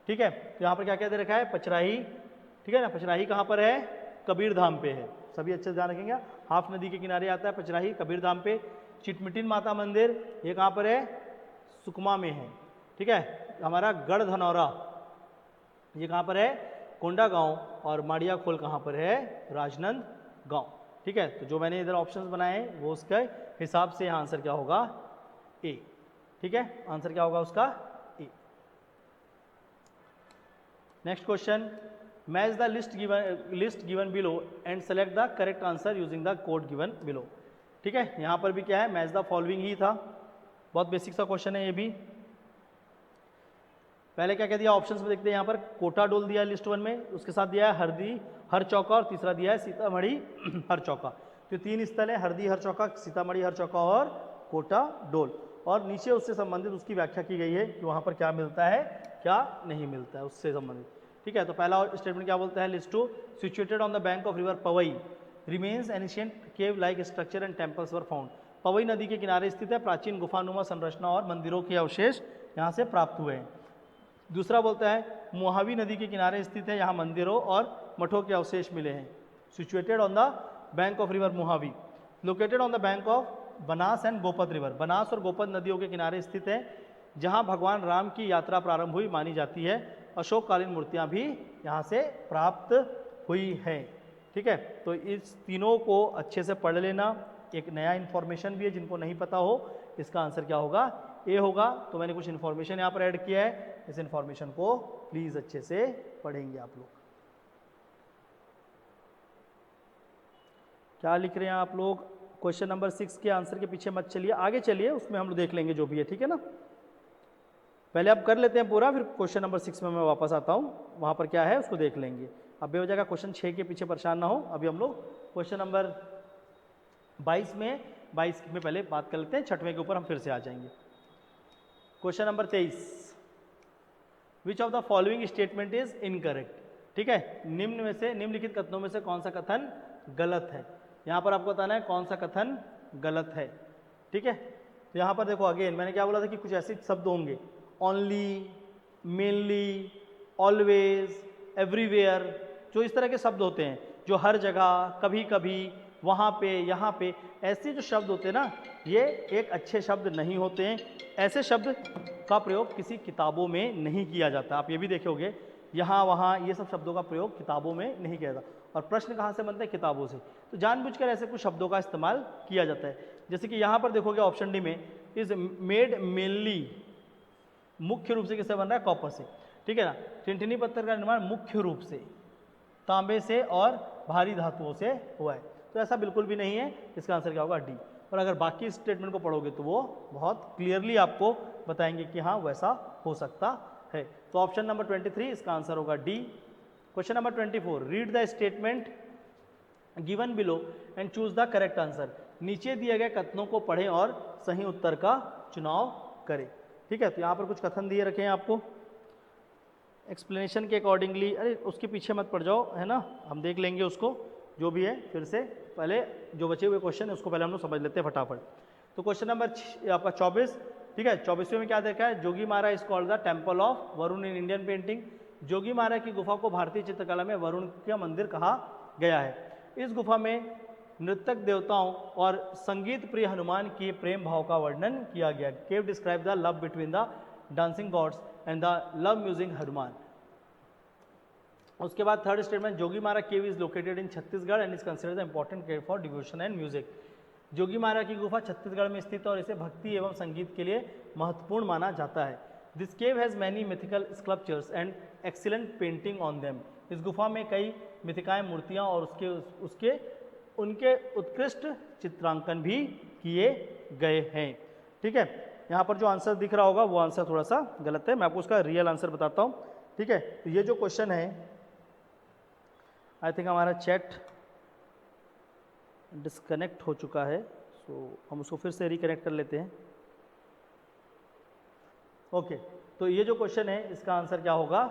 ठीक है, तो यहाँ पर क्या क्या दे रखा है, पचराही। ठीक है ना, पचराही कहाँ पर है, कबीर धाम पे है, सभी अच्छे से ध्यान रखेंगे। हाफ नदी के किनारे आता है पचराही, कबीर धाम पे। चिटमिटिन माता मंदिर ये कहाँ पर है, सुकमा में है। ठीक है, हमारा गढ़ धनौरा ये कहाँ पर है, कोंडा गांव। और माड़िया खोल कहाँ पर है, राजनंद गांव। ठीक है, तो जो मैंने इधर ऑप्शंस बनाए हैं वो उसके हिसाब से आंसर क्या होगा, ए। ठीक है, आंसर क्या होगा उसका, A. Next question, match the list given below and select the correct answer using the code given below. ठीक है, यहाँ पर भी क्या है, मैच द फॉलोइंग ही था, बहुत बेसिक सा क्वेश्चन है ये भी। पहले क्या कह दिया, ऑप्शंस में देखते हैं। यहाँ पर कोटा डोल दिया लिस्ट 1 में, उसके साथ दिया है हरदी हर चौका और तीसरा दिया है सीतामढ़ी हर चौका। तो 3 स्थल है, हरदी हर चौका, सीतामढ़ी हर चौका और कोटा डोल। और नीचे उससे संबंधित उसकी व्याख्या की गई है कि वहाँ पर क्या मिलता है क्या नहीं मिलता है उससे संबंधित। ठीक है, तो पहला स्टेटमेंट क्या बोलता है, list 2, situated on the bank of river Pavai remains ancient cave like structure and temples were found. Pavai नदी के किनारे स्थित है, प्राचीन गुफानुमा संरचना और मंदिरों के अवशेष यहाँ से प्राप्त हुए हैं। दूसरा बोलता है मोहावी नदी के किनारे स्थित है, यहाँ मंदिरों और मठों के अवशेष मिले हैं। Situated on the bank of river Mohavi, located on the bank of Banas and Gopat river, बनास और गोपत नदियों के किनारे स्थित है, जहाँ भगवान राम की यात्रा प्रारंभ हुई मानी जाती है। अशोककालीन मूर्तियाँ भी यहाँ से प्राप्त हुई हैं। ठीक है, तो इस तीनों को अच्छे से पढ़ लेना। एक नया इन्फॉर्मेशन भी है, जिनको नहीं पता हो इसका आंसर क्या होगा, ए होगा। तो मैंने कुछ इन्फॉर्मेशन यहाँ पर ऐड किया है, इस इन्फॉर्मेशन को प्लीज अच्छे से पढ़ेंगे आप लोग। क्या लिख रहे हैं आप लोग, क्वेश्चन नंबर 6 के आंसर के पीछे मत चलिए, आगे चलिए, उसमें हम लोग देख लेंगे जो भी है। ठीक है ना, पहले आप कर लेते हैं पूरा, फिर क्वेश्चन नंबर 6 में मैं वापस आता हूँ, वहाँ पर क्या है उसको देख लेंगे। अब बेवजह का क्वेश्चन 6 के पीछे परेशान ना हो। अभी हम लोग क्वेश्चन नंबर 22 में पहले बात कर लेते हैं, 6वें के ऊपर हम फिर से आ जाएंगे। Question number 23, which of the following statement is incorrect. ठीक है, निम्नलिखित कथनों में से कौन सा कथन गलत है। यहाँ पर आपको बताना है कौन सा कथन गलत है। ठीक है, तो यहाँ पर देखो, अगेन मैंने क्या बोला था कि कुछ ऐसे शब्द होंगे, ओनली, मेनली, ऑलवेज, एवरीवेयर, जो इस तरह के शब्द होते हैं, जो हर जगह, कभी कभी, वहाँ पे, यहाँ पे, ऐसे जो शब्द होते हैं ना, ये एक अच्छे शब्द नहीं होते हैं। ऐसे शब्द का प्रयोग किसी किताबों में नहीं किया जाता। आप ये भी देखोगे, यहाँ वहाँ ये सब शब्दों का प्रयोग किताबों में नहीं किया जाता। और प्रश्न कहाँ से बनते हैं, किताबों से। तो जानबूझकर ऐसे कुछ शब्दों का इस्तेमाल किया जाता है। जैसे कि यहाँ पर देखोगे ऑप्शन डी में, इज मेड मेनली, मुख्य रूप से किससे बन रहा है, कॉपर से। ठीक है ना, टिनटिनी पत्थर का निर्माण मुख्य रूप से तांबे से और भारी धातुओं से हुआ है। तो ऐसा बिल्कुल भी नहीं है, इसका आंसर क्या होगा, डी। और अगर बाकी स्टेटमेंट को पढ़ोगे तो वो बहुत क्लियरली आपको बताएंगे कि हाँ वैसा हो सकता है। तो ऑप्शन नंबर 23 इसका आंसर होगा D. Question number 24, read the statement given below and choose the correct answer. नीचे दिए गए कथनों को पढ़ें और सही उत्तर का चुनाव करें। ठीक है, तो यहाँ पर कुछ कथन दिए रखे हैं आपको एक्सप्लेनेशन के अकॉर्डिंगली। अरे उसके पीछे मत पड़ जाओ, है ना, हम देख लेंगे उसको जो भी है फिर से। पहले जो बचे हुए क्वेश्चन है उसको पहले हम लोग समझ लेते हैं फटाफट। तो क्वेश्चन नंबर आपका 24, ठीक है, 24वें में क्या देखा है, Jogimara is called the temple of Varun in Indian painting. Jogimara की गुफा को भारतीय चित्रकला में वरुण का मंदिर कहा गया है। इस गुफा में नृत्यक देवताओं और संगीत प्रिय हनुमान के प्रेम भाव का वर्णन किया गया। Cave describe the love between the dancing gods and the love music Hanuman. उसके बाद third statement, Jogimara cave is located in Chhattisgarh and is considered the important cave for devotion and music. Jogimara की गुफा छत्तीसगढ़ में स्थित है और इसे भक्ति एवं संगीत के लिए महत्वपूर्ण माना जाता है। This cave has many mythical sculptures and excellent painting on them. इस गुफा में कई मिथिकाएं मूर्तियां और उनके उत्कृष्ट चित्रांकन भी किए गए हैं। ठीक है, यहाँ पर जो आंसर दिख रहा होगा वो आंसर थोड़ा सा गलत है, मैं आपको उसका रियल आंसर बताता हूँ। ठीक है, तो ये जो क्वेश्चन है, आई थिंक हमारा चैट डिस्कनेक्ट हो चुका है, सो हम उसको फिर से रिकनेक्ट कर लेते हैं। ओके, तो ये जो क्वेश्चन है इसका आंसर क्या होगा?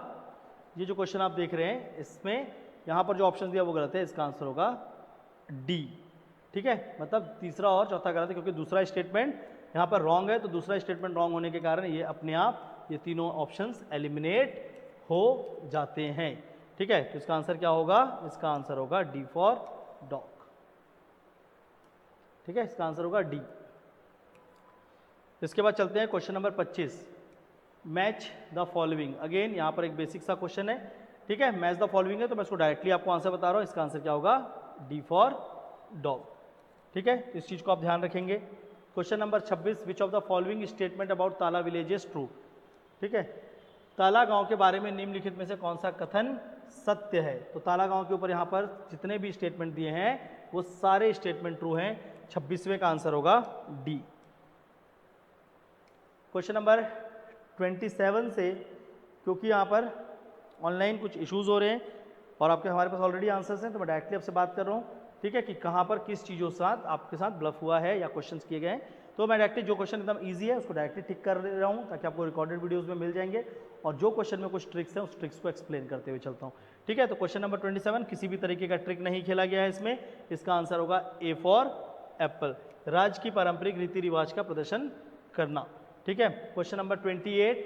ये जो क्वेश्चन आप देख रहे हैं इसमें यहाँ पर जो ऑप्शन दिया वो गलत है, इसका आंसर होगा डी। ठीक है, मतलब तीसरा और चौथा गलत है, क्योंकि दूसरा स्टेटमेंट यहाँ पर रॉन्ग है, तो दूसरा स्टेटमेंट रॉन्ग होने के कारण ये अपने आप ये तीनों ऑप्शंस एलिमिनेट हो जाते हैं। ठीक है, तो इसका आंसर क्या होगा? इसका आंसर होगा डी फॉर डॉग। ठीक है, इसका आंसर होगा डी। इसके बाद चलते हैं question number 25, match the following. Again यहाँ पर एक बेसिक सा क्वेश्चन है। ठीक है, मैच द फॉलोइंग है, तो मैं इसको डायरेक्टली आपको आंसर बता रहा हूँ। इसका आंसर क्या होगा? D for dog. ठीक है, इस चीज़ को आप ध्यान रखेंगे। Question number 26, which of the following statement about ताला विलेज इज ट्रू। ठीक है, ताला गांव के बारे में निम्नलिखित में से कौन सा कथन सत्य है? तो ताला गांव के ऊपर यहाँ पर जितने भी स्टेटमेंट दिए हैं वो सारे स्टेटमेंट ट्रू हैं। 26वें का आंसर होगा डी। क्वेश्चन नंबर 27 से, क्योंकि यहाँ पर ऑनलाइन कुछ इश्यूज हो रहे हैं और हमारे पास ऑलरेडी आंसर्स हैं, तो मैं डायरेक्टली आपसे बात कर रहा हूँ। ठीक है, कि कहाँ पर किस चीज़ों के साथ आपके साथ ब्लफ हुआ है या क्वेश्चंस किए गए हैं। तो मैं डायरेक्टली जो क्वेश्चन एकदम इजी है उसको डायरेक्टली टिक कर रहा हूँ, ताकि आपको रिकॉर्डेड वीडियोस में मिल जाएंगे, और जो क्वेश्चन में कुछ ट्रिक्स हैं उस ट्रिक्स को एक्सप्लेन करते हुए चलता हूँ। ठीक है, तो क्वेश्चन नंबर 27, किसी भी तरीके का ट्रिक नहीं खेला गया है इसमें। इसका आंसर होगा ए फॉर एप्पल, राज्य की पारंपरिक रीति रिवाज का प्रदर्शन करना। ठीक है, question number 28,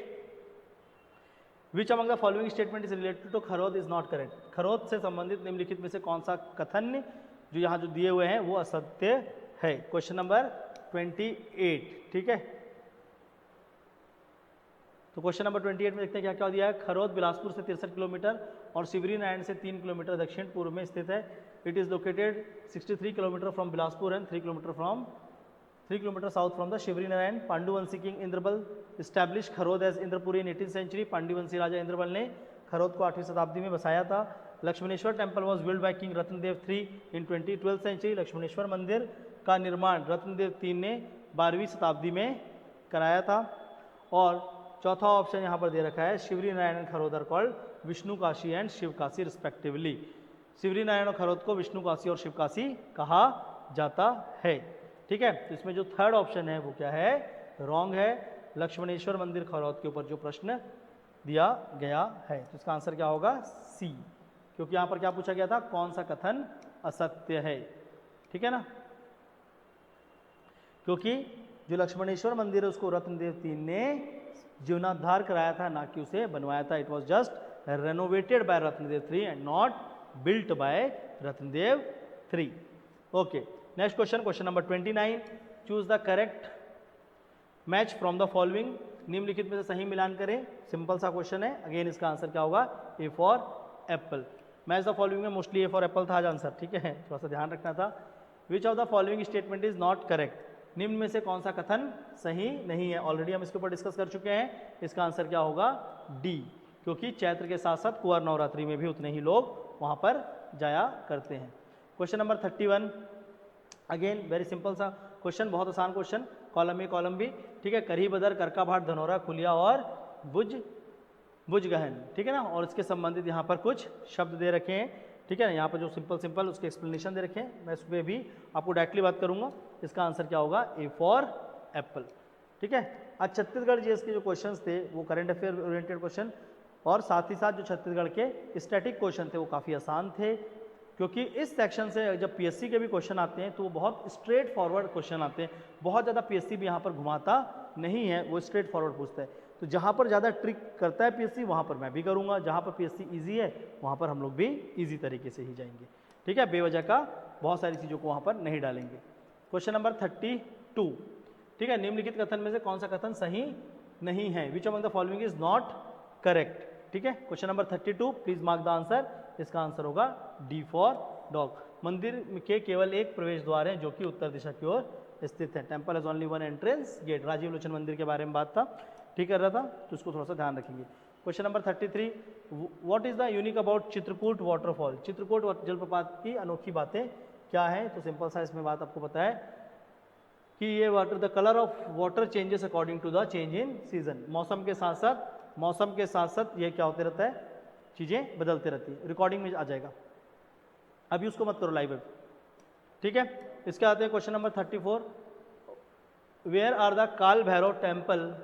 which among the following statement is related to Kharod is not correct. Kharod से संबंधित निम्नलिखित में से कौन सा कथन जो यहाँ जो दिए हुए हैं वो असत्य है? Question number 28। ठीक है, तो क्वेश्चन नंबर 28 में देखते हैं क्या क्या दिया है। खरोद बिलासपुर से 63 किलोमीटर और शिवरी नारायण से 3 किलोमीटर दक्षिण पूर्व में स्थित है। It is located 63 kilometre from Bilaspur and 3 kilometre south from the Shivrinarayan. Panduvanshi king Indrabal stablish Kharod as Indrapuri in 18th century. Panduvanshi राजा इंद्रबल ने खरोद को 8वीं शताब्दी में बसाया था। Lakshmaneshwar temple was build by king Ratnadev III in 12th century. Lakshmaneshwar मंदिर का निर्माण रत्नदेव III ने 12वीं शताब्दी में कराया था। और चौथा ऑप्शन यहाँ पर दे रखा है, Shivari Narayan and Kharod are called Vishnu Kashi and Shiv Kashi respectively. Shivari Narayan और खरोद को विष्णु काशी और शिव काशी कहा जाता है। ठीक है, तो इसमें जो थर्ड ऑप्शन है वो क्या है? रॉन्ग है। लक्ष्मणेश्वर मंदिर खरोद के ऊपर जो प्रश्न दिया गया है, तो इसका आंसर क्या होगा? सी, क्योंकि यहाँ पर क्या पूछा गया था? कौन सा कथन असत्य है? ठीक है ना, क्योंकि जो लक्ष्मणेश्वर मंदिर है उसको रत्नदेव III ने जीर्णोद्धार कराया था, ना कि उसे बनवाया था। It was just renovated by Ratnadev III and not built by Ratnadev III। Okay, next question, question number 29, choose the correct match from the following. निम्नलिखित में से सही मिलान करें। सिंपल सा क्वेश्चन है। अगेन इसका आंसर क्या होगा? A for Apple. Match the following में मोस्टली ए फॉर एप्पल था आज आंसर। ठीक है, थोड़ा सा ध्यान रखना था। विच of the following statement is not correct. निम्न में से कौन सा कथन सही नहीं है? ऑलरेडी हम इसके ऊपर डिस्कस कर चुके हैं। इसका आंसर क्या होगा? डी, क्योंकि चैत्र के साथ साथ कुंवर नवरात्रि में भी उतने ही लोग वहाँ पर जाया करते हैं। Question number 31, again very simple सा क्वेश्चन, बहुत आसान question, column A column B. ठीक है, करी बदर, करका भाट, धनौरा, खुलिया और बुज गहन। ठीक है ना, और इसके संबंधित यहाँ पर कुछ शब्द दे रखे हैं। ठीक है ना, यहाँ पर जो सिंपल उसके एक्सप्लेनेशन दे रखे हैं, मैं उस पर भी आपको डायरेक्टली बात करूँगा। इसका आंसर क्या होगा? A for Apple. ठीक है, आज छत्तीसगढ़ जीएस के जो क्वेश्चंस थे वो करंट अफेयर ओरिएंटेड क्वेश्चन, और साथ ही साथ जो छत्तीसगढ़ के स्टैटिक क्वेश्चन थे वो काफ़ी आसान थे, क्योंकि इस सेक्शन से जब पीएससी के भी क्वेश्चन आते हैं तो वो बहुत स्ट्रेट फॉरवर्ड क्वेश्चन आते हैं। बहुत ज़्यादा पीएससी भी यहाँ पर घुमाता नहीं है, वो स्ट्रेट फॉरवर्ड पूछता है। तो जहाँ पर ज़्यादा ट्रिक करता है पीएससी, वहाँ पर मैं भी करूँगा। जहाँ पर पीएससी ईजी है वहाँ पर हम लोग भी ईजी तरीके से ही जाएंगे। ठीक है, बेवजह का बहुत सारी चीज़ों को वहाँ पर नहीं डालेंगे। क्वेश्चन नंबर 32, ठीक है, निम्नलिखित कथन में से कौन सा कथन सही नहीं है? विच among the following is not correct? ठीक है, question number 32, please mark the answer. इसका आंसर होगा डी फॉर डॉग। मंदिर के केवल एक प्रवेश द्वार है जो कि उत्तर दिशा की ओर स्थित है। Temple has only one entrance gate. Rajiv Lochan मंदिर के बारे में बात था, ठीक कर रहा था, तो उसको थोड़ा सा ध्यान रखेंगे। Question number 33, what is the unique about Chitrakoot waterfall? Chitrakoot जलप्रपात की अनोखी बातें क्या है? तो सिंपल सा इसमें बात आपको पता है कि ये water, the colour of water changes according to the change in season. मौसम के साथ साथ ये क्या होते रहता है, चीज़ें बदलते रहती है। रिकॉर्डिंग में आ जाएगा, अभी उसको मत करो लाइव, ठीक है। इसके आते हैं question number 34, where are the Kaal Bhairav temple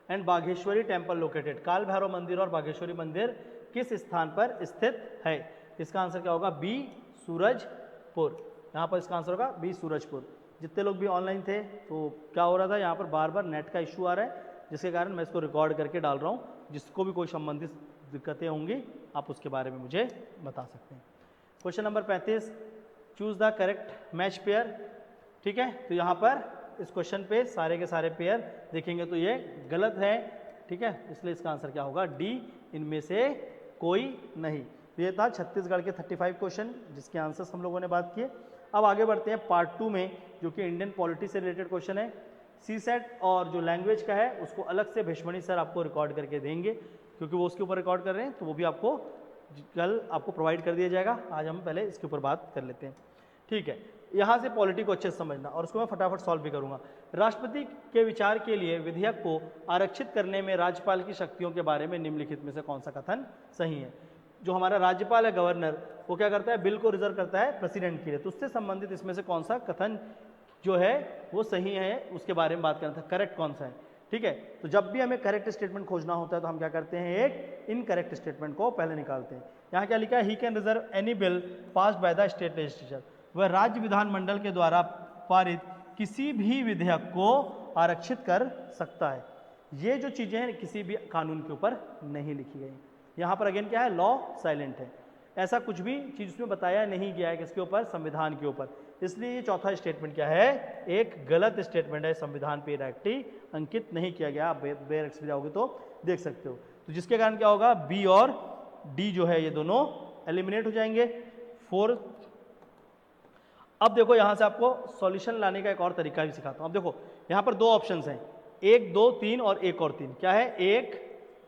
and Bagheshwari temple located? Kaal Bhairav मंदिर और बाघेश्वरी मंदिर किस स्थान पर स्थित है? इसका आंसर क्या होगा? बी सूरजपुर। यहाँ पर इसका आंसर होगा बी सूरजपुर। जितने लोग भी ऑनलाइन थे तो क्या हो रहा था, यहाँ पर बार बार नेट का इशू आ रहा है, जिसके कारण मैं इसको रिकॉर्ड करके डाल रहा हूँ। जिसको भी कोई संबंधित दिक्कतें होंगी आप उसके बारे में मुझे बता सकते हैं। Question number 35, choose the correct match pair. ठीक है, तो यहाँ पर इस क्वेश्चन पे सारे के सारे पेयर देखेंगे तो ये गलत है, ठीक है, इसलिए इसका आंसर क्या होगा? डी, इनमें से कोई नहीं। तो ये था छत्तीसगढ़ के 35 क्वेश्चन जिसके आंसर्स हम लोगों ने बात किए। अब आगे बढ़ते हैं पार्ट 2 में, जो कि इंडियन पॉलिटी से रिलेटेड क्वेश्चन है। सीसेट और जो लैंग्वेज का है उसको अलग से भीष्मणी सर आपको रिकॉर्ड करके देंगे, क्योंकि वो उसके ऊपर रिकॉर्ड कर रहे हैं, तो वो भी आपको कल आपको प्रोवाइड कर दिया जाएगा। आज हम पहले इसके ऊपर बात कर लेते हैं, ठीक है। यहाँ से पॉलिटी को अच्छे से समझना और उसको मैं फटाफट सॉल्व भी करूँगा। राष्ट्रपति के विचार के लिए विधेयक को आरक्षित करने में राज्यपाल की शक्तियों के बारे में निम्नलिखित में से कौन सा कथन सही है? जो हमारा राज्यपाल है, गवर्नर, वो क्या करता है? बिल को रिजर्व करता है प्रेसिडेंट के लिए, तो उससे संबंधित इसमें से कौन सा कथन जो है वो सही है, उसके बारे में बात करना था। करेक्ट कौन सा है, ठीक है। तो जब भी हमें करेक्ट स्टेटमेंट खोजना होता है तो हम क्या करते हैं? एक इनकरेक्ट स्टेटमेंट को पहले निकालते हैं। यहाँ क्या लिखा है? He can reserve any bill passed by the state legislature. वह राज्य विधानमंडल के द्वारा पारित किसी भी विधेयक को आरक्षित कर सकता है। ये जो चीजें हैं किसी भी कानून के ऊपर नहीं लिखी गई। यहाँ पर अगेन क्या है? लॉ साइलेंट है, ऐसा कुछ भी चीज उसमें बताया नहीं गया है किसके ऊपर? संविधान के ऊपर। इसलिए ये चौथा स्टेटमेंट क्या है? एक गलत स्टेटमेंट है, संविधान पे डायरेक्टली अंकित नहीं किया गया। आप बेयरक्स में जाओगे तो देख सकते हो। तो जिसके कारण क्या होगा? बी और डी जो है ये दोनों एलिमिनेट हो जाएंगे। 4। अब देखो यहां से आपको सॉल्यूशन लाने का एक और तरीका भी सिखाता हूं। अब देखो यहां पर 2 ऑप्शंस हैं, 1, 2, 3 और 1 और 3। क्या है? 1,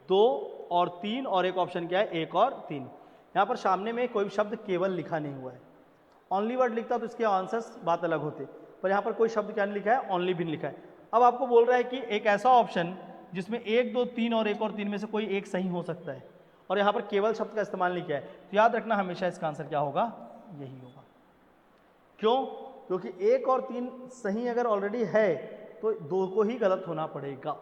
2 और 3 और एक ऑप्शन क्या है? 1 और 3। यहां पर सामने में कोई शब्द केवल लिखा नहीं हुआ है। ओनली वर्ड लिखता तो इसके आंसर्स बात अलग होते, पर यहाँ पर कोई शब्द क्या नहीं लिखा है? ओनली भी नहीं लिखा है। अब आपको बोल रहा है कि एक ऐसा ऑप्शन जिसमें 1, 2, 3 और 1 और 3 में से कोई एक सही हो सकता है, और यहाँ पर केवल शब्द का इस्तेमाल नहीं किया है, तो याद रखना हमेशा इसका आंसर क्या होगा? यही होगा। क्यों? क्योंकि 1 और 3 सही अगर ऑलरेडी है तो 2 को ही गलत होना पड़ेगा।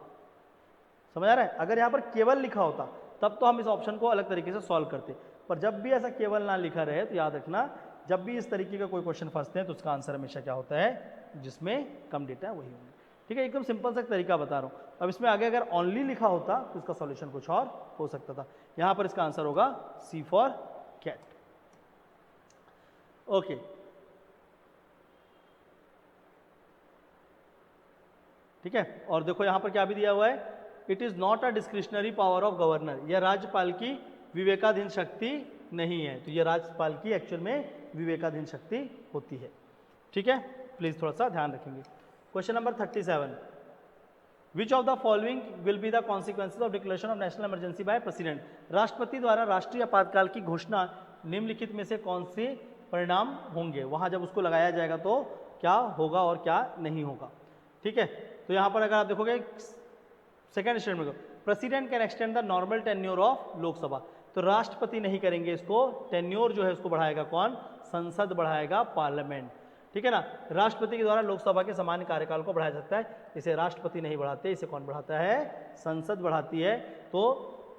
समझ आ रहा है? अगर यहाँ पर केवल लिखा होता तब तो हम इस ऑप्शन को अलग तरीके से सॉल्व करते, पर जब भी ऐसा केवल ना लिखा रहे तो याद रखना जब भी इस तरीके का कोई क्वेश्चन फंसते हैं तो उसका आंसर हमेशा क्या होता है? जिसमें कम डेटा है वही होगा, ठीक है। एकदम सिंपल सा तरीका बता रहा हूँ। अब इसमें आगे अगर ओनली लिखा होता तो इसका सॉल्यूशन कुछ और हो सकता था। यहाँ पर इसका आंसर होगा सी फॉर कैट। ओके, ठीक है। और देखो यहाँ पर क्या भी दिया हुआ है? It is not a discretionary power of governor. यह राज्यपाल की विवेकाधीन शक्ति नहीं है। तो यह राज्यपाल की एक्चुअल में विवेकाधीन शक्ति होती है, ठीक है। प्लीज थोड़ा सा ध्यान रखेंगे। Question number 37, which of the following will be the consequences of declaration of national emergency by president? राष्ट्रपति द्वारा राष्ट्रीय आपातकाल की घोषणा निम्नलिखित में से कौन से परिणाम होंगे? वहां जब उसको लगाया जाएगा तो क्या होगा और क्या नहीं होगा, ठीक है। तो यहां पर अगर आप देखोगे second statement, president can extend the normal tenure of Lok Sabha. तो राष्ट्रपति नहीं करेंगे इसको, टेन्योर जो है उसको बढ़ाएगा कौन? संसद बढ़ाएगा, पार्लियामेंट, ठीक है ना। राष्ट्रपति के द्वारा लोकसभा के सामान्य कार्यकाल को बढ़ाया जाता है, इसे राष्ट्रपति नहीं बढ़ाते, इसे कौन बढ़ाता है? संसद बढ़ाती है। तो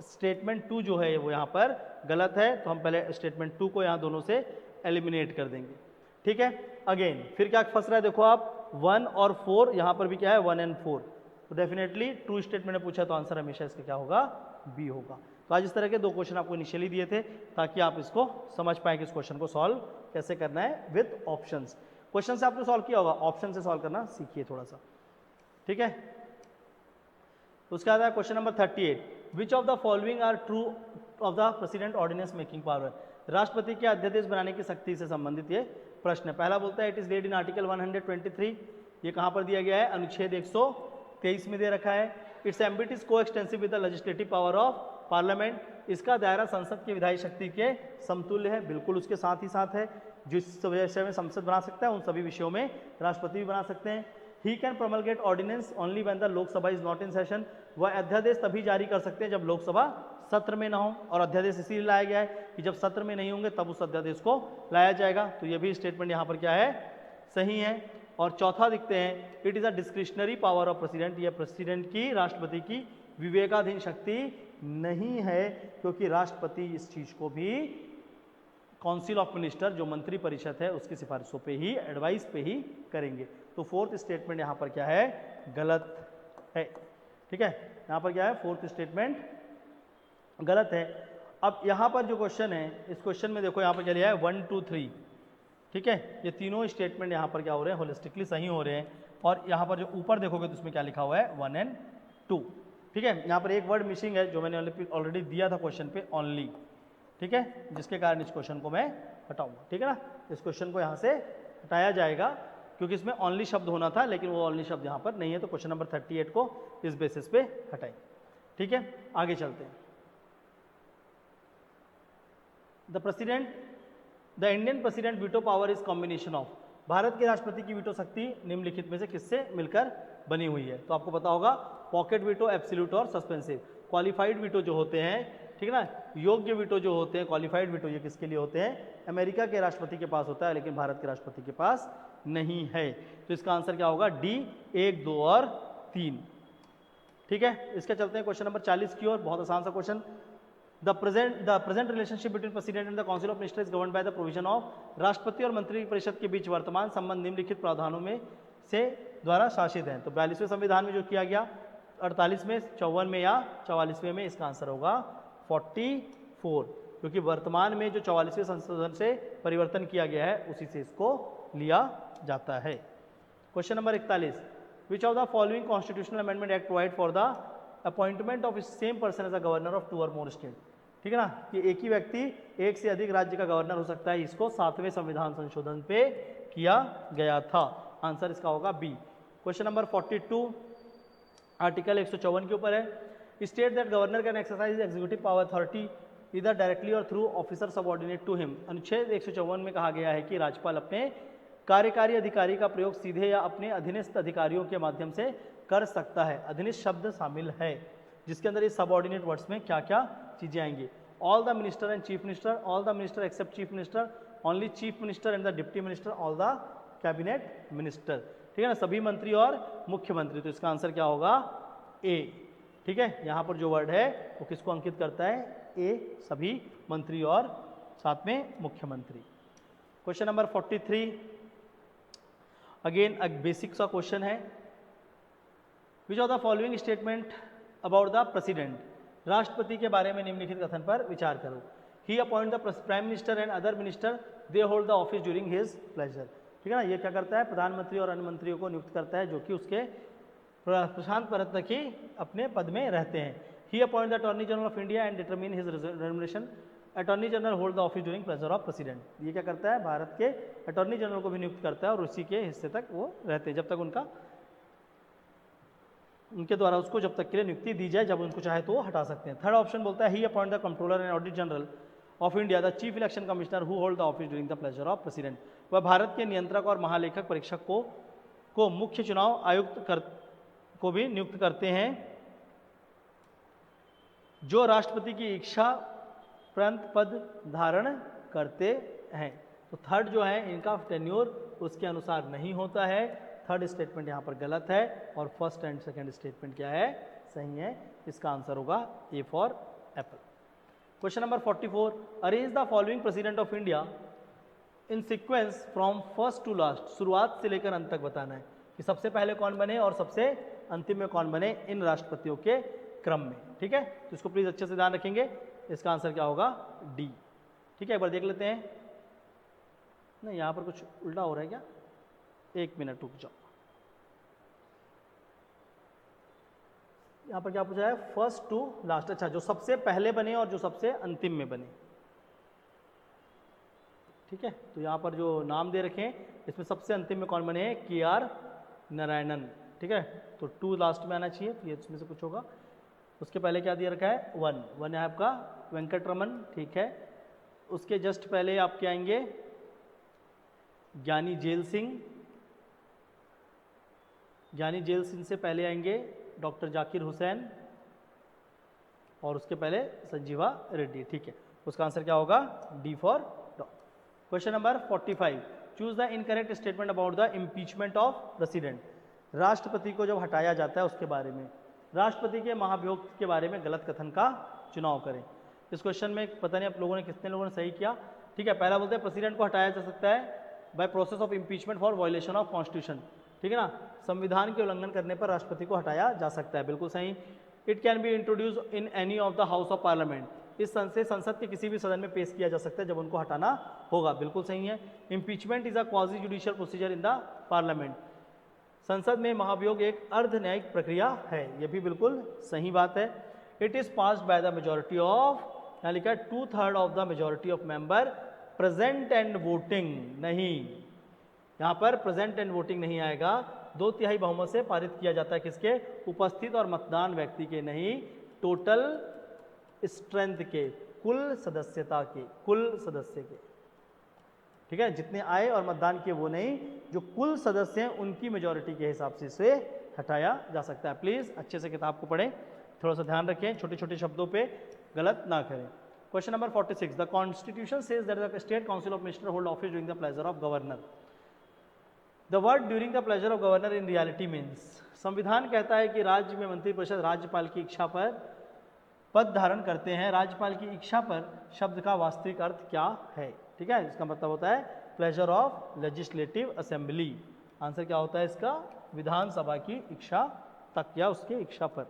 स्टेटमेंट 2 जो है वो यहाँ पर गलत है, तो हम पहले स्टेटमेंट 2 को यहाँ दोनों से एलिमिनेट कर देंगे, ठीक है। अगेन फिर क्या फंस रहा है? देखो आप 1 और 4, यहाँ पर भी क्या है? 1 और 4। तो डेफिनेटली ट्रू स्टेटमेंट ने पूछा तो आंसर हमेशा इसका क्या होगा? बी होगा। तो आज इस तरह के 2 क्वेश्चन आपको इनिशियली दिए थे ताकि आप इसको समझ पाए कि इस क्वेश्चन को सॉल्व कैसे करना है विद ऑप्शंस। क्वेश्चन से आपने सॉल्व किया होगा, ऑप्शन से सॉल्व करना सीखिए थोड़ा सा, ठीक है। उसके बाद है question number 38, which of the following are true of the president ordinance making power. राष्ट्रपति के अध्यादेश बनाने की शक्ति से संबंधित ये प्रश्न है। पहला बोलता है it is laid in article 123, ये कहां पर दिया गया है, अनुच्छेद 123 में दे रखा है। इट्स एम्बिट इज को extensive with the legislative power of parliament, इसका दायरा संसद की विधायी शक्ति के समतुल्य है, बिल्कुल उसके साथ ही साथ है। जिस विषय में संसद बना सकता है उन सभी विषयों में राष्ट्रपति भी बना सकते हैं। He can promulgate ordinance only when the Lok Sabha is not in session, वह अध्यादेश तभी जारी कर सकते हैं जब लोकसभा सत्र में ना हो, और अध्यादेश इसीलिए लाया गया है कि जब सत्र में नहीं होंगे तब उस अध्यादेश को लाया जाएगा। तो ये भी स्टेटमेंट यहाँ पर क्या है, सही है। और चौथा दिखते हैं it is a discretionary power of president, यह प्रेसिडेंट की, राष्ट्रपति की विवेकाधीन शक्ति नहीं है, क्योंकि राष्ट्रपति इस चीज को भी काउंसिल ऑफ मिनिस्टर जो मंत्री परिषद है उसकी सिफारिशों पे ही, एडवाइस पे ही करेंगे। तो फोर्थ स्टेटमेंट यहाँ पर क्या है, गलत है, ठीक है। यहाँ पर क्या है, फोर्थ स्टेटमेंट गलत है। अब यहाँ पर जो क्वेश्चन है, इस क्वेश्चन में देखो यहाँ पर क्या लिया है 1 2 3, ठीक है। ये तीनों स्टेटमेंट यहाँ पर क्या हो रहे हैं, होलिस्टिकली सही हो रहे हैं। और यहाँ पर जो ऊपर देखोगे तो उसमें क्या लिखा हुआ है 1 and 2, ठीक है। यहाँ पर एक वर्ड मिसिंग है जो मैंने ऑलरेडी दिया था क्वेश्चन पे, ओनली, ठीक है, जिसके कारण इस क्वेश्चन को मैं हटाऊंगा, ठीक है ना। इस क्वेश्चन को यहाँ से हटाया जाएगा क्योंकि इसमें ओनली शब्द होना था, लेकिन वो ओनली शब्द यहाँ पर नहीं है, तो क्वेश्चन नंबर 38 को इस बेसिस पे हटाएं, ठीक है। आगे चलते हैं। The Indian president veto power is combination of, Bharat के राष्ट्रपति की वीटो शक्ति निम्नलिखित में से किससे मिलकर बनी हुई है। तो आपको पता होगा पॉकेट वीटो, एब्सोल्यूट और सस्पेंसिव। क्वालिफाइड वीटो जो होते हैं, ठीक है ना, योग्य वीटो जो होते हैं, क्वालिफाइड वीटो, ये किसके लिए होते हैं, अमेरिका के राष्ट्रपति के पास होता है, लेकिन भारत के राष्ट्रपति के पास नहीं है। तो इसका आंसर क्या होगा, डी 1 2 और 3, ठीक है। इसके चलते हैं क्वेश्चन नंबर 40 की ओर। बहुत आसान सा question. The present relationship between president and the council of minister is governed by the provision of, राष्ट्रपति और मंत्री परिषद के बीच वर्तमान संबंध निम्नलिखित प्रावधानों में से द्वारा शासित हैं। तो 42वें संविधान में जो किया गया, 48 में, 54 में या 44वें में, इसका आंसर होगा 44, क्योंकि वर्तमान में जो 44वें संशोधन से परिवर्तन किया गया है उसी से इसको लिया जाता है। Question number 41, which of the following constitutional amendment act provide for the appointment of same person as a governor of 2 और मोर स्टेट, ठीक है ना, कि एक ही व्यक्ति एक से अधिक राज्य का गवर्नर हो सकता है, इसको 7वें संविधान संशोधन पे किया गया था। आंसर इसका होगा बी। क्वेश्चन नंबर 42 आर्टिकल 154 के ऊपर है। State that governor can exercise executive power authority इधर डायरेक्टली और through officer subordinate to him. अनुच्छेद 154 में कहा गया है कि राज्यपाल अपने कार्यकारी अधिकारी का प्रयोग सीधे या अपने अधीनस्थ अधिकारियों के माध्यम से कर सकता है। अधीनस्थ शब्द शामिल है, जिसके अंदर इस सबऑर्डिनेट वर्ड्स में क्या क्या चीजें आएंगी। All the minister and chief minister, all the minister except chief minister, only chief minister and the deputy minister, all the cabinet minister, ठीक है ना, सभी मंत्री और मुख्यमंत्री। तो इसका आंसर क्या होगा, ए, ठीक है। यहाँ पर जो वर्ड है वो किसको अंकित करता है, ए, सभी मंत्री और साथ में मुख्यमंत्री। क्वेश्चन नंबर 43 अगेन बेसिक सा क्वेश्चन है। Which of the following statement about the president, राष्ट्रपति के बारे में निम्नलिखित कथन पर विचार करो। He appoint the prime minister and other minister, they hold the office during his pleasure, ठीक है ना। ये क्या करता है, प्रधानमंत्री और अन्य मंत्रियों को नियुक्त करता है जो कि उसके प्रशांत परत तक ही अपने पद में रहते हैं। He appoint the attorney general of India and determine his remuneration, attorney general hold the office during pleasure of president. ये क्या करता है, भारत के अटॉर्नी जनरल को भी नियुक्त करता है और उसी के हिस्से तक वो रहते हैं, जब तक उनके द्वारा उसको जब तक के लिए नियुक्ति दी जाए, जब उनको चाहे तो वो हटा सकते हैं। थर्ड ऑप्शन बोलता है he appoint the controller and audit general of India the chief election commissioner who hold the office during the pleasure of president. वह भारत के नियंत्रक और महालेखक परीक्षक को मुख्य चुनाव आयुक्त को भी नियुक्त करते हैं, जो राष्ट्रपति की इच्छा प्रंत पद धारण करते हैं। तो थर्ड जो है इनका टेन्योर उसके अनुसार नहीं होता है। थर्ड स्टेटमेंट यहाँ पर गलत है और फर्स्ट एंड सेकंड स्टेटमेंट क्या है, सही है। इसका आंसर होगा A for apple. Question number 44, arrange the following president of India in sequence from first to last, शुरुआत से लेकर अंत तक बताना है कि सबसे पहले कौन बने और सबसे अंतिम में कौन बने इन राष्ट्रपतियों के क्रम में, ठीक है। तो इसको प्लीज अच्छे से ध्यान रखेंगे, इसका आंसर क्या होगा, डी, ठीक है। एक बार देख लेते हैं, नहीं यहाँ पर कुछ उल्टा हो रहा है क्या, एक मिनट रुक जाओ। यहाँ पर क्या पूछा है, फर्स्ट टू लास्ट, अच्छा जो सबसे पहले बने और जो सबसे अंतिम में बने, ठीक है। तो यहाँ पर जो नाम दे रखे हैं इसमें सबसे अंतिम में कौन बने हैं, KR नारायणन, ठीक है। तो 2 लास्ट में आना चाहिए, तो ये इसमें से कुछ होगा। उसके पहले क्या दिया रखा है, 1 है आपका वेंकटरमन, ठीक है। उसके जस्ट पहले आपके आएंगे ज्ञानी जेल सिंह, ज्ञानी जेल सिंह से पहले आएंगे डॉक्टर जाकिर हुसैन, और उसके पहले संजीवा रेड्डी, ठीक है। उसका आंसर क्या होगा, D for dog. Question number 45, choose the incorrect statement about the impeachment of president. राष्ट्रपति को जब हटाया जाता है उसके बारे में, राष्ट्रपति के महाभियोग के बारे में गलत कथन का चुनाव करें। इस क्वेश्चन में पता नहीं आप लोगों ने कितने लोगों ने सही किया, ठीक है। पहला बोलते हैं प्रेसिडेंट को हटाया जा सकता है by process of impeachment for violation of constitution, ठीक है ना, संविधान के उल्लंघन करने पर राष्ट्रपति को हटाया जा सकता है, बिल्कुल सही। It can be introduce in any of the house of parliament, इस संसद के किसी भी सदन में पेश किया जा सकता है जब उनको हटाना होगा, बिल्कुल सही है। Impeachment is a quasi judicial procedure in the parliament, संसद में महाभियोग एक अर्ध न्यायिक प्रक्रिया है, यह भी बिल्कुल सही बात है। It is passed by the majority of, यहाँ लिखा है 2/3 of the majority of member present and voting, नहीं, यहाँ पर प्रेजेंट एंड वोटिंग नहीं आएगा, 2/3 बहुमत से पारित किया जाता है, किसके, उपस्थित और मतदान व्यक्ति के, नहीं, टोटल स्ट्रेंथ के, कुल सदस्यता के, कुल सदस्य के, ठीक है। जितने आए और मतदान किए वो नहीं, जो कुल सदस्य हैं उनकी मेजॉरिटी के हिसाब से इसे हटाया जा सकता है। प्लीज अच्छे से किताब को पढ़ें, थोड़ा सा ध्यान रखें, छोटे छोटे शब्दों पे गलत ना करें। Question number 46, the constitution says that the state council of minister hold office during the pleasure of governor. The word during the pleasure of governor in reality means, संविधान कहता है कि राज्य में मंत्रिपरिषद राज्यपाल की इच्छा पर पद धारण करते हैं, राज्यपाल की इच्छा पर शब्द का वास्तविक अर्थ क्या है, ठीक है। इसका मतलब होता है pleasure of legislative assembly, answer क्या होता है इसका, विधानसभा की इच्छा तक या उसके इच्छा पर।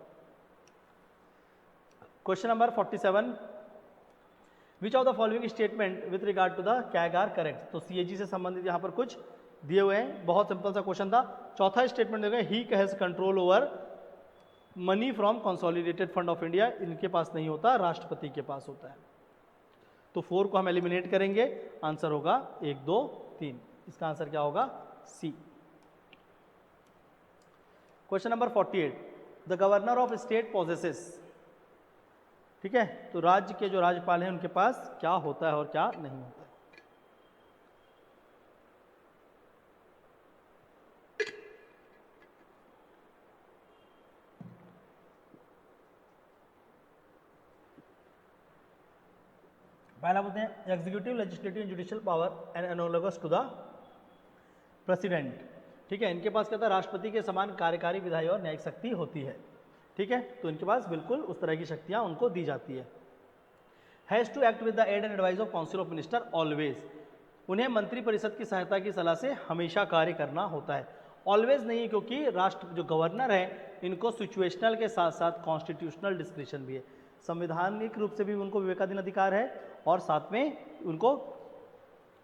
Question number 47, which of the following statement with regard to the CAG are correct. तो CAG से संबंधित यहाँ पर कुछ दिए हुए हैं, बहुत सिंपल सा क्वेश्चन था। चौथा स्टेटमेंट देखो, he has control over money from consolidated fund of India, इनके पास नहीं होता, राष्ट्रपति के पास होता है। तो 4 को हम एलिमिनेट करेंगे, आंसर होगा 1, 2, 3, इसका आंसर क्या होगा, C. Question number 48, the governor of state possesses, ठीक है। तो राज्य के जो राज्यपाल हैं उनके पास क्या होता है और क्या नहीं होता है। पहला बोलते हैं executive, legislative, judicial power and analogous to the president, ठीक है। इनके पास क्या था, राष्ट्रपति के समान कार्यकारी, विधायी और न्यायिक शक्ति होती है, ठीक है। तो इनके पास बिल्कुल उस तरह की शक्तियां उनको दी जाती है। Has to act with the aid and advice of council of minister always, उन्हें मंत्रिपरिषद की सहायता की सलाह से हमेशा कार्य करना होता है। ऑलवेज नहीं, क्योंकि राष्ट्र जो गवर्नर है इनको सिचुएशनल के साथ साथ कॉन्स्टिट्यूशनल डिस्क्रिप्शन भी है, संवैधानिक रूप से भी उनको विवेकाधीन अधिकार है और साथ में उनको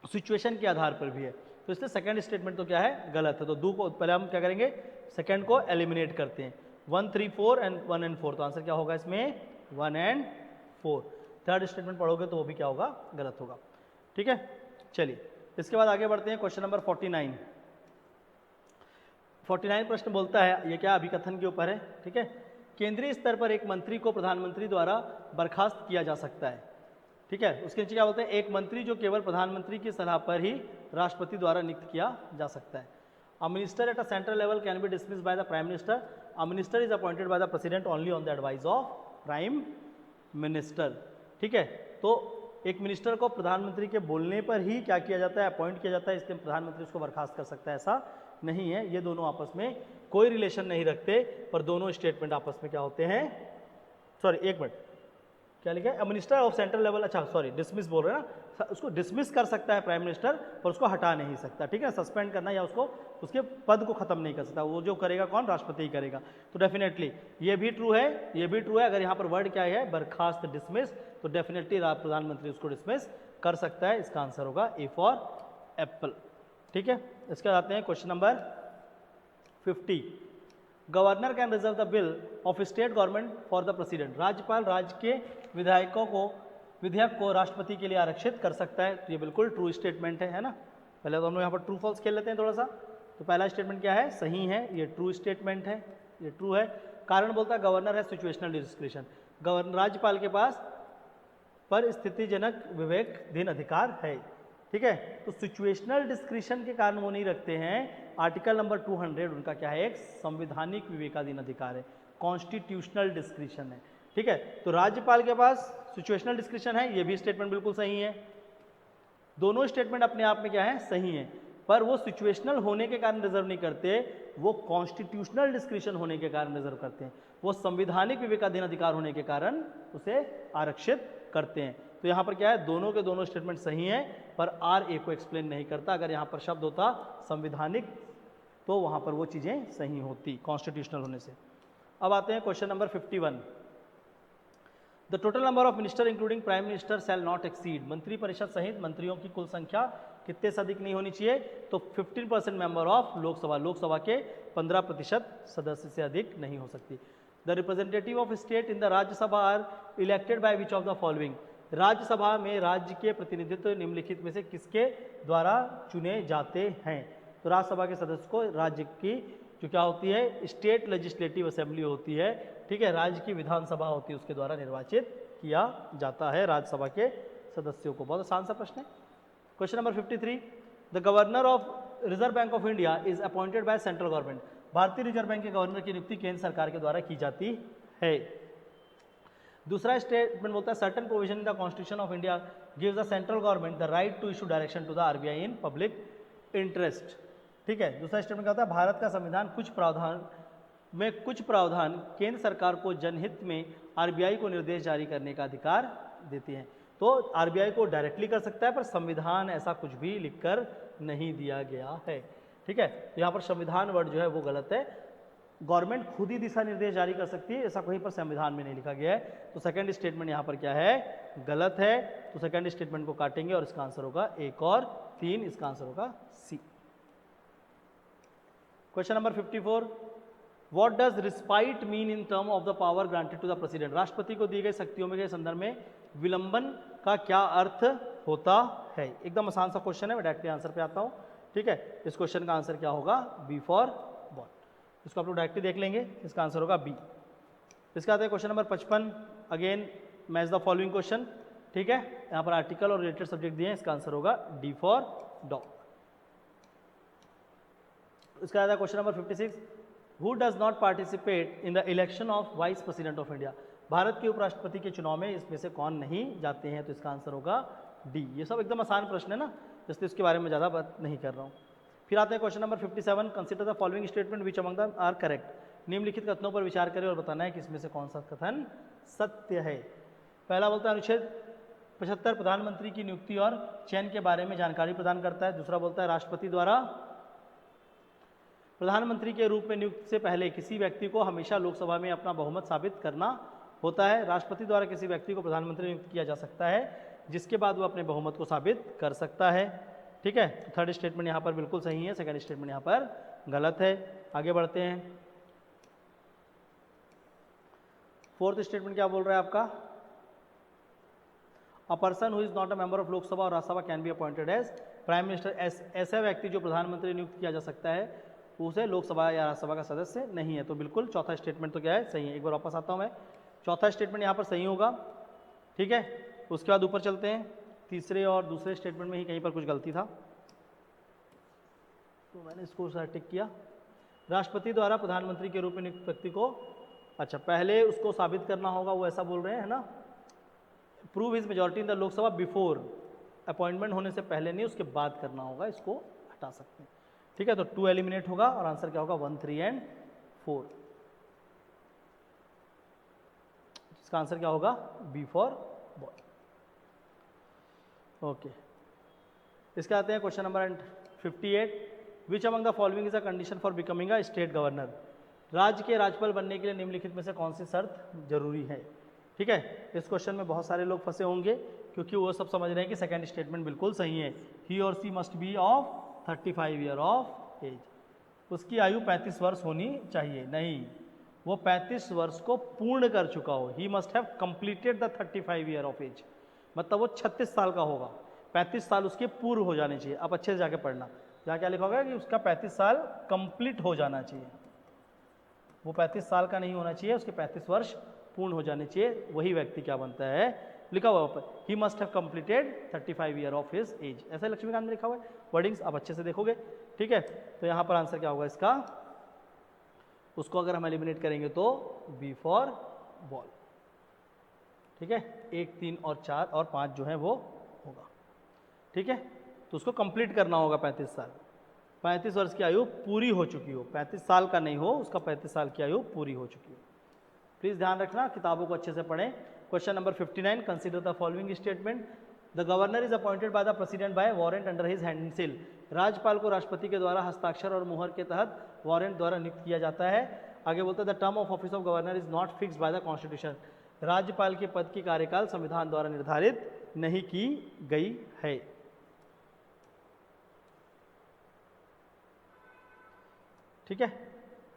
सिचुएशन के आधार पर भी है। तो इसलिए सेकंड स्टेटमेंट तो क्या है, गलत है। तो 2 को पहले हम क्या करेंगे, सेकंड को एलिमिनेट करते हैं, 1, 3, 4 एंड 1 एंड 4, तो आंसर क्या होगा इसमें, 1 एंड 4। थर्ड स्टेटमेंट पढ़ोगे तो वो भी क्या होगा, गलत होगा, ठीक है। चलिए इसके बाद आगे बढ़ते हैं, क्वेश्चन नंबर 49। 49 प्रश्न बोलता है, ये क्या अभिकथन के ऊपर है, ठीक है। केंद्रीय स्तर पर एक मंत्री को प्रधानमंत्री द्वारा बर्खास्त किया जा सकता है, ठीक है। उसके नीचे क्या बोलते हैं, एक मंत्री जो केवल प्रधानमंत्री की सलाह पर ही राष्ट्रपति द्वारा नियुक्त किया जा सकता है। A minister at a central level can be dismissed by the prime minister, a minister is appointed by the president only on the advice of prime minister, ठीक है। तो एक मिनिस्टर को प्रधानमंत्री के बोलने पर ही क्या किया जाता है, अपॉइंट किया जाता है, इसलिए प्रधानमंत्री उसको बर्खास्त कर सकता है, ऐसा नहीं है। ये दोनों आपस में कोई रिलेशन नहीं रखते, पर दोनों स्टेटमेंट आपस में क्या होते हैं, सॉरी एक मिनट, क्या लिखा है, मिनिस्टर ऑफ सेंट्रल लेवल, अच्छा सॉरी डिसमिस बोल रहे हैं ना, उसको डिसमिस कर सकता है प्राइम मिनिस्टर, पर उसको हटा नहीं सकता, ठीक है, सस्पेंड करना या उसको उसके पद को खत्म नहीं कर सकता, वो जो करेगा कौन, राष्ट्रपति ही करेगा। तो डेफिनेटली ये भी ट्रू है, ये भी ट्रू है। अगर यहाँ पर वर्ड क्या है, बर्खास्त, डिसमिस, तो डेफिनेटली प्रधानमंत्री उसको डिसमिस कर सकता है। इसका आंसर होगा ए फॉर एप्पल, ठीक है। इसके बाद आते हैं question number 50। Governor can reserve the bill of state government for the president. राज्यपाल राज्य के विधेयक को राष्ट्रपति के लिए आरक्षित कर सकता है। तो ये बिल्कुल ट्रू स्टेटमेंट है ना। पहले तो हम लोग यहाँ पर ट्रू फॉल्स खेल लेते हैं थोड़ा सा। तो पहला स्टेटमेंट क्या है, सही है, ये ट्रू स्टेटमेंट है, ये ट्रू है। कारण बोलता है गवर्नर है सिचुएशनल डिस्क्रिशन, गवर्नर राज्यपाल के पास परिस्थितिजनक विवेकधीन अधिकार है, ठीक है। तो सिचुएशनल डिस्क्रिशन के कारण वो नहीं रखते हैं। आर्टिकल नंबर 200 उनका क्या है, एक संवैधानिक विवेकाधीन अधिकार है, कॉन्स्टिट्यूशनल डिस्क्रिशन है, ठीक है। तो राज्यपाल के पास सिचुएशनल डिस्क्रिशन है, ये भी स्टेटमेंट बिल्कुल सही है। दोनों स्टेटमेंट अपने आप में क्या है, सही है, पर वो सिचुएशनल होने के कारण रिजर्व नहीं करते, वो कॉन्स्टिट्यूशनल डिस्क्रिशन होने के कारण रिजर्व करते हैं, वो संवैधानिक विवेकाधीन अधिकार होने के कारण उसे आरक्षित करते हैं। तो यहाँ पर क्या है, दोनों के दोनों स्टेटमेंट सही हैं, पर आर ए को एक्सप्लेन नहीं करता। अगर यहाँ पर शब्द होता संवैधानिक तो वहाँ पर वो चीज़ें सही होती कॉन्स्टिट्यूशनल होने से। अब आते हैं question number 51। The total number of minister including prime minister shall not exceed. मंत्रिपरिषद सहित मंत्रियों की कुल संख्या कितने से अधिक नहीं होनी चाहिए, तो 15% मेंबर ऑफ लोकसभा, लोकसभा के 15% सदस्य से अधिक नहीं हो सकती। The representative of state in the Rajya Sabha are elected by which of the following. Rajya Sabha में राज्य के प्रतिनिधित्व निम्नलिखित में से किसके द्वारा चुने जाते हैं। तो राज्यसभा के सदस्य को राज्य की जो क्या होती है, स्टेट लेजिस्लेटिव असेंबली होती है, ठीक है, राज्य की विधानसभा होती है, उसके द्वारा निर्वाचित किया जाता है राज्यसभा के सदस्यों को। बहुत आसान सा प्रश्न है। Question number 53। The governor of reserve bank of India is appointed by central government. भारतीय रिजर्व बैंक के गवर्नर की नियुक्ति केंद्र सरकार के द्वारा की जाती है। दूसरा स्टेटमेंट बोलता है certain provision in the constitution of India gives the central government the right to issue direction to the RBI in public interest, ठीक है। दूसरा स्टेटमेंट क्या होता है, भारत का संविधान कुछ प्रावधान केंद्र सरकार को जनहित में आरबीआई को निर्देश जारी करने का अधिकार देती हैं। तो आरबीआई को डायरेक्टली कर सकता है, पर संविधान ऐसा कुछ भी लिखकर नहीं दिया गया है, ठीक है। तो यहाँ पर संविधान वर्ड जो है वो गलत है। गवर्नमेंट खुद ही दिशा निर्देश जारी कर सकती है, ऐसा कहीं पर संविधान में नहीं लिखा गया है। तो सेकंड स्टेटमेंट यहाँ पर क्या है, गलत है। तो सेकंड स्टेटमेंट को काटेंगे और इसका आंसर होगा 1 और 3, इसका आंसर होगा C. Question number 54। What does respite mean in term of the power granted to the president. राष्ट्रपति को दी गई शक्तियों में के संदर्भ में विलंबन का क्या अर्थ होता है। एकदम आसान सा क्वेश्चन है, मैं डायरेक्टली आंसर पे आता हूँ, ठीक है। इस क्वेश्चन का आंसर क्या होगा, बी फॉर बॉट। इसको आप लोग डायरेक्टली देख लेंगे, इसका आंसर होगा बी। इसका आता है question number 55। Again match the following question, ठीक है। यहाँ पर आर्टिकल और रिलेटेड सब्जेक्ट दिए हैं, इसका आंसर होगा डी फॉर डॉग। इसका आता है question number 56। Who does not participate in the election of vice president of India. Bharat के उपराष्ट्रपति के चुनाव में इसमें से कौन नहीं जाते हैं। तो इसका आंसर होगा डी। ये सब एकदम आसान प्रश्न है ना, इसलिए इसके बारे में ज़्यादा बात नहीं कर रहा हूँ। फिर आते हैं question number 57। Consider the following statement which among the are correct. निम्नलिखित कथनों पर विचार करें और बताना है कि इसमें से कौन सा कथन सत्य है। पहला बोलता है अनुच्छेद 75 प्रधानमंत्री की नियुक्ति और चयन के बारे में जानकारी प्रदान करता है। दूसरा बोलता है राष्ट्रपति द्वारा प्रधानमंत्री के रूप में नियुक्त से पहले किसी व्यक्ति को हमेशा लोकसभा में अपना बहुमत साबित करना होता है। राष्ट्रपति द्वारा किसी व्यक्ति को प्रधानमंत्री नियुक्त किया जा सकता है जिसके बाद वो अपने बहुमत को साबित कर सकता है, ठीक है। तो थर्ड स्टेटमेंट यहाँ पर बिल्कुल सही है, सेकंड स्टेटमेंट यहाँ पर गलत है। आगे बढ़ते हैं। फोर्थ स्टेटमेंट क्या बोल रहा है आपका, a person who is not a member of Lok Sabha और Rajya Sabha can be appointed as prime minister. ऐसा व्यक्ति जो प्रधानमंत्री नियुक्त किया जा सकता है उसे लोकसभा या राज्यसभा का सदस्य नहीं है। तो बिल्कुल चौथा स्टेटमेंट तो क्या है, सही है। एक बार वापस आता हूँ मैं, चौथा स्टेटमेंट यहाँ पर सही होगा, ठीक है। उसके बाद ऊपर चलते हैं। तीसरे और दूसरे स्टेटमेंट में ही कहीं पर कुछ गलती था, तो मैंने इसको टिक किया। राष्ट्रपति द्वारा प्रधानमंत्री के रूप में नियुक्त व्यक्ति को, अच्छा पहले उसको साबित करना होगा, वो ऐसा बोल रहे हैं, है ना। Prove his majority in the Lok Sabha before, appointment होने से पहले नहीं, उसके बाद करना होगा, इसको हटा सकते हैं, ठीक है। तो 2 एलिमिनेट होगा और आंसर क्या होगा 1, 3 एंड 4। इसका आंसर क्या होगा, बी फॉर बॉय। ओके, इसके आते हैं question number 58। Which among the following is a condition for becoming a state governor. राज्य के राज्यपाल बनने के लिए निम्नलिखित में से कौन सी शर्त जरूरी है। ठीक है, इस क्वेश्चन में बहुत सारे लोग फंसे होंगे क्योंकि वो सब समझ रहे हैं कि सेकंड स्टेटमेंट बिल्कुल सही है। ही और she must be of 35 year of age. उसकी आयु 35 वर्ष होनी चाहिए। नहीं, वो 35 वर्ष को पूर्ण कर चुका हो। ही must have completed the 35 year of age, मतलब वो 36 साल का होगा। 35 साल उसके पूर्व हो जाने चाहिए। अब अच्छे से जाके पढ़ना, यहाँ क्या लिखा होगा कि उसका 35 साल कंप्लीट हो जाना चाहिए। वो 35 साल का नहीं होना चाहिए, उसके 35 वर्ष पूर्ण हो जाने चाहिए। वही व्यक्ति क्या बनता है, लिखा हुआ ऊपर, ही must have completed 35 year of his age. ऐसा लक्ष्मीकांत में लिखा हुआ है। वर्डिंग्स आप अच्छे से देखोगे। ठीक है, तो यहाँ पर आंसर क्या होगा इसका, उसको अगर हम एलिमिनेट करेंगे तो बी फॉर बॉल। ठीक है, 1, 3 और 4 और 5 जो है वो होगा। ठीक है, तो उसको कंप्लीट करना होगा 35 साल। 35 वर्ष की आयु पूरी हो चुकी हो, 35 साल का नहीं हो, उसका 35 साल की आयु पूरी हो चुकी हो। प्लीज ध्यान रखना, किताबों को अच्छे से पढ़ें। Question number 59, consider the following statement. The governor is appointed by the president bye warrant under his hand and seal. राज्यपाल को राष्ट्रपति के द्वारा हस्ताक्षर और मुहर के तहत वारंट द्वारा नियुक्त किया जाता है। आगे बोलता है the term of office of governor is not fixed by the constitution. राज्यपाल के पद की कार्यकाल संविधान द्वारा निर्धारित नहीं की गई है। ठीक है,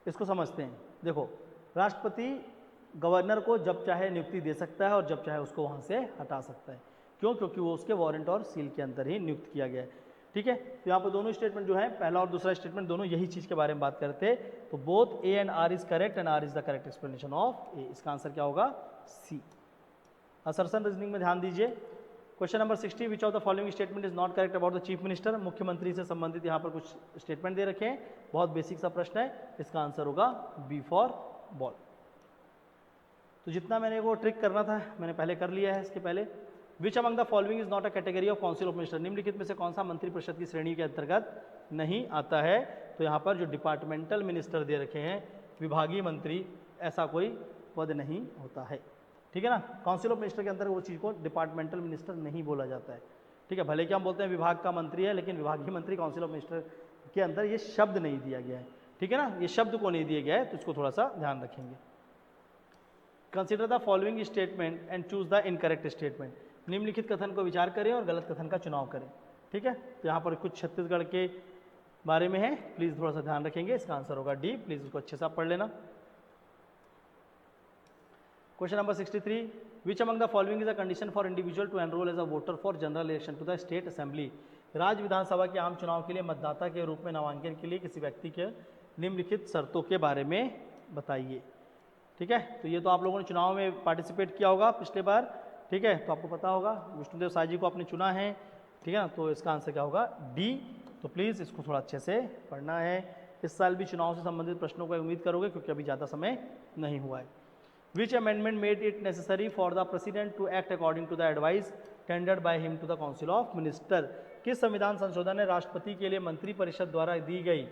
इसको समझते हैं। देखो, राष्ट्रपति गवर्नर को जब चाहे नियुक्ति दे सकता है और जब चाहे उसको वहां से हटा सकता है। क्यों? क्योंकि वो उसके वारंट और सील के अंदर ही नियुक्त किया गया है। ठीक है, तो यहाँ पर दोनों स्टेटमेंट जो है, पहला और दूसरा स्टेटमेंट, दोनों यही चीज के बारे में बात करते हैं। तो both A and R is correct and R is the correct explanation of A. इसका आंसर क्या होगा, सी। असर्शन रीजनिंग में ध्यान दीजिए। Question number 60, which of the following statement is not correct about the chief minister. मुख्यमंत्री से संबंधित यहाँ पर कुछ स्टेटमेंट दे रखे हैं, बहुत बेसिक सा प्रश्न है। इसका आंसर होगा बी फॉर बॉल। तो जितना मैंने वो ट्रिक करना था मैंने पहले कर लिया है। इसके पहले, विच among the following is not a category of council of minister. निम्नलिखित में से कौन सा मंत्री परिषद की श्रेणी के अंतर्गत नहीं आता है। तो यहाँ पर जो डिपार्टमेंटल मिनिस्टर दे रखे हैं, विभागीय मंत्री, ऐसा कोई पद नहीं होता है। ठीक है ना, काउंसिल ऑफ मिनिस्टर के अंदर वो चीज़ को डिपार्टमेंटल मिनिस्टर नहीं बोला जाता है। ठीक है, भले कि हम बोलते हैं विभाग का मंत्री है, लेकिन विभागीय मंत्री काउंसिल ऑफ मिनिस्टर के अंदर ये शब्द नहीं दिया गया है। ठीक है ना, ये शब्द को नहीं दिया गया है, तो इसको थोड़ा सा ध्यान रखेंगे। Consider the following statement and choose the incorrect statement. निम्नलिखित कथन को विचार करें और गलत कथन का चुनाव करें। ठीक है, तो यहाँ पर कुछ छत्तीसगढ़ के बारे में है, प्लीज थोड़ा सा ध्यान रखेंगे। इसका आंसर होगा डी। प्लीज उसको अच्छे से आप पढ़ लेना। Question number 63, which among the following is a condition for individual to enroll as a voter for general election to the state assembly. राज्य विधानसभा के आम चुनाव के लिए मतदाता के रूप में नामांकन के लिए किसी व्यक्ति के निम्नलिखित शर्तों के बारे में बताइए। ठीक है, तो ये तो आप लोगों ने चुनाव में पार्टिसिपेट किया होगा पिछले बार। ठीक है, तो आपको पता होगा विष्णुदेव साय जी को आपने चुना है। ठीक है ना, तो इसका आंसर क्या होगा, डी। तो प्लीज़ इसको थोड़ा अच्छे से पढ़ना है। इस साल भी चुनाव से संबंधित प्रश्नों को उम्मीद करोगे, क्योंकि अभी ज़्यादा समय नहीं हुआ है। Which amendment made it necessary for the president to act according to the advice tendered by him to the council of minister. किस संविधान संशोधन ने राष्ट्रपति के लिए मंत्री परिषद द्वारा दी गई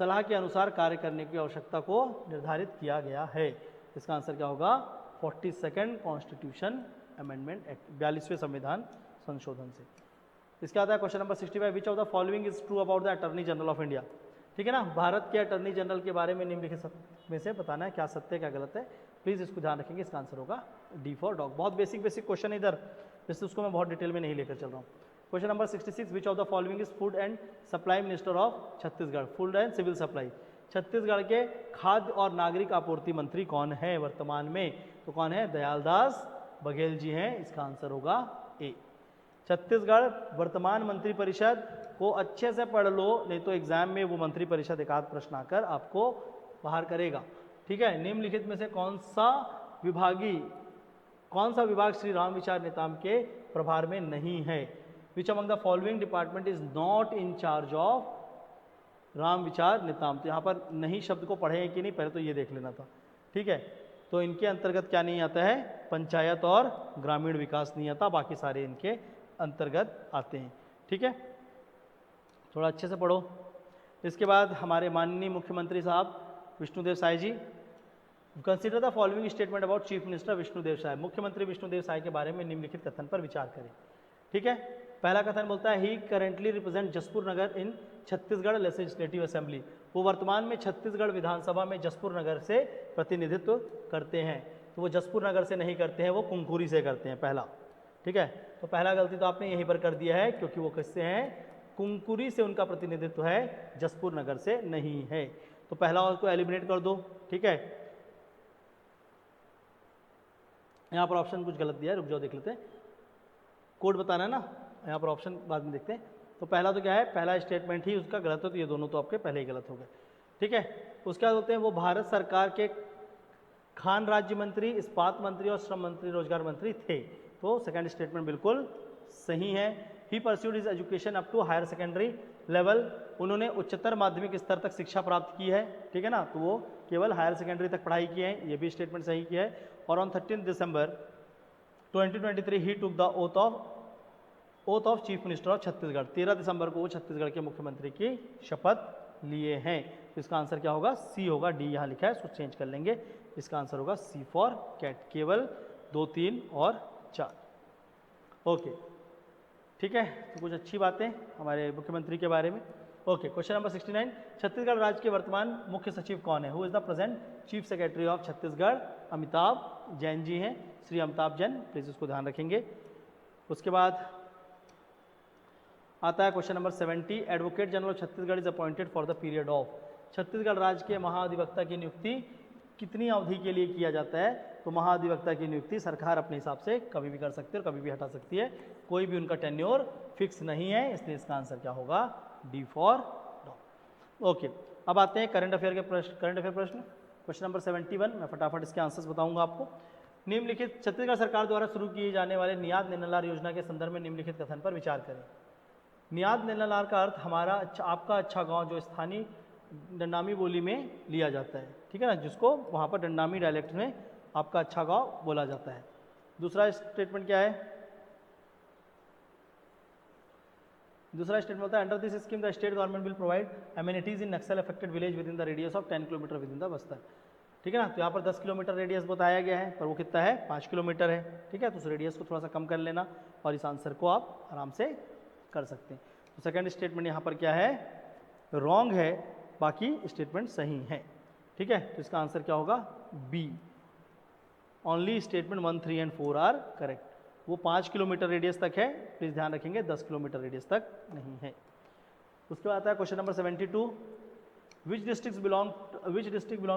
सलाह के अनुसार कार्य करने की आवश्यकता को निर्धारित किया गया है। इसका आंसर क्या होगा, 42nd कॉन्स्टिट्यूशन अमेंडमेंट एक्ट, 42वें संविधान संशोधन से। इसके आता है question number 65, which of the following is true about the attorney general of India. ठीक है ना, भारत के अटॉर्नी जनरल के बारे में निम्नलिखित में से बताना है क्या सत्य क्या गलत है। प्लीज इसको ध्यान रखेंगे। इसका आंसर होगा डी फॉर डॉग। बहुत बेसिक क्वेश्चन है इधर, जिससे उसको मैं बहुत डिटेल में नहीं लेकर चल रहा हूँ। Question number 66, which of the following is food and supply minister of Chhattisgarh. Food and civil supply, Chhattisgarh के खाद्य और नागरिक आपूर्ति मंत्री कौन है वर्तमान में, तो कौन है, दयालदास बघेल जी हैं। इसका आंसर होगा ए। छत्तीसगढ़ वर्तमान मंत्री परिषद को अच्छे से पढ़ लो, नहीं तो एग्जाम में वो मंत्री परिषद एक आध प्रश्न आकर आपको बाहर करेगा। ठीक है, निम्नलिखित में से कौन सा विभाग श्री राम विचार नेताम के प्रभार में नहीं है। विच among the following department is not in charge of Ram विचार नेताम। तो यहाँ पर नहीं शब्द को पढ़े हैं कि नहीं, पहले तो ये देख लेना था। ठीक है, तो इनके अंतर्गत क्या नहीं आता है, पंचायत और ग्रामीण विकास नहीं आता, बाकी सारे इनके अंतर्गत आते हैं। ठीक है, थोड़ा अच्छे से पढ़ो। इसके बाद हमारे माननीय मुख्यमंत्री साहब Vishnu Deo Sai ji, consider the following statement about chief minister Vishnu Deo Sai. मुख्यमंत्री विष्णुदेव साय के बारे में निम्नलिखित कथन पर विचार करें। ठीक है, पहला कथन बोलता है ही करेंटली रिप्रेजेंट जसपुर नगर इन छत्तीसगढ़ लेजिस्लेटिव असेंबली। वो वर्तमान में छत्तीसगढ़ विधानसभा में जसपुर नगर से प्रतिनिधित्व करते हैं। तो वो जसपुर नगर से नहीं करते हैं, वो कुंकुरी से करते हैं, पहला। ठीक है, तो पहला गलती तो आपने यहीं पर कर दिया है, क्योंकि वो किससे हैं, कुंकुरी से उनका प्रतिनिधित्व है, जसपुर नगर से नहीं है। तो पहला उसको एलिमिनेट कर दो। ठीक है, यहाँ पर ऑप्शन कुछ गलत दिया है, रुक जाओ देख लेते हैं, कोड बताना है ना, यहाँ पर ऑप्शन बाद में देखते हैं। तो पहला तो क्या है, पहला स्टेटमेंट ही उसका गलत है, तो ये दोनों तो आपके पहले ही गलत हो गए। ठीक है, उसके बाद होते हैं वो भारत सरकार के खान राज्य मंत्री, इस्पात मंत्री और श्रम मंत्री, रोजगार मंत्री थे। तो सेकंड स्टेटमेंट बिल्कुल सही है। He pursued his education up to higher secondary level, उन्होंने उच्चतर माध्यमिक स्तर तक शिक्षा प्राप्त की है। ठीक है ना, तो वो केवल हायर सेकेंडरी तक पढ़ाई की है, ये भी स्टेटमेंट सही किया है। और on 13 December 2023 he took the oath of chief minister of Chhattisgarh. 13 दिसंबर को वो छत्तीसगढ़ के मुख्यमंत्री की शपथ लिए हैं। तो इसका आंसर क्या होगा, सी होगा, डी यहाँ लिखा है, उसको चेंज कर लेंगे, इसका आंसर होगा सी फॉर कैट, केवल 2, 3 और 4। ओके, ठीक है, तो कुछ अच्छी बातें हमारे मुख्यमंत्री के बारे में। ओके, क्वेश्चन नंबर 69, छत्तीसगढ़ राज्य के वर्तमान मुख्य सचिव कौन है? Who is the present chief secretary of Chhattisgarh? Amitabh Jain ji हैं, श्री अमिताभ जैन, प्लीज इसको ध्यान रखेंगे। उसके बाद आता है question number 70, advocate general of Chhattisgarh is appointed for the period of. Chhattisgarh राज्य के महाधिवक्ता की नियुक्ति कितनी अवधि के लिए किया जाता है? तो महाधिवक्ता की नियुक्ति सरकार अपने हिसाब से कभी भी कर सकती है और कभी भी हटा सकती है, कोई भी उनका टेन्योर फिक्स नहीं है, इसलिए इसका आंसर क्या होगा, डी फॉर डॉग। ओके, अब आते हैं करंट अफेयर के प्रश्न। करंट अफेयर प्रश्न क्वेश्चन नंबर 71, मैं फटाफट इसके आंसर्स बताऊंगा आपको। निम्नलिखित छत्तीसगढ़ सरकार द्वारा शुरू किए जाने वाले नियाद नेनलार योजना के संदर्भ में निम्नलिखित कथन पर विचार करें। नियाद नेनलार का अर्थ हमारा अच्छा, आपका अच्छा गांव, जो स्थानीय डंडामी बोली में लिया जाता है। ठीक है ना, जिसको वहाँ पर डंडामी डायलेक्ट में आपका अच्छा गांव बोला जाता है। दूसरा स्टेटमेंट क्या है? दूसरा स्टेटमेंट होता है under this scheme the state government will provide amenities in Naxal affected village with in the radius of 10 kilometre with in the Bastar. ठीक है ना, तो यहाँ पर 10 किलोमीटर रेडियस बताया गया है, पर वो कितना है, 5 किलोमीटर है। ठीक है, तो उस रेडियस को थोड़ा सा कम कर लेना और इस आंसर को आप आराम से कर सकते हैं। तो सेकंड स्टेटमेंट यहाँ पर क्या है, रॉन्ग है, बाकी स्टेटमेंट सही है। ठीक है, तो इसका आंसर क्या होगा, B, only statement 1, 3 and 4 are correct. वो 5 किलोमीटर रेडियस तक है, प्लीज ध्यान रखेंगे, 10 किलोमीटर रेडियस तक नहीं है। उसके बाद आता है question number 72, which district belong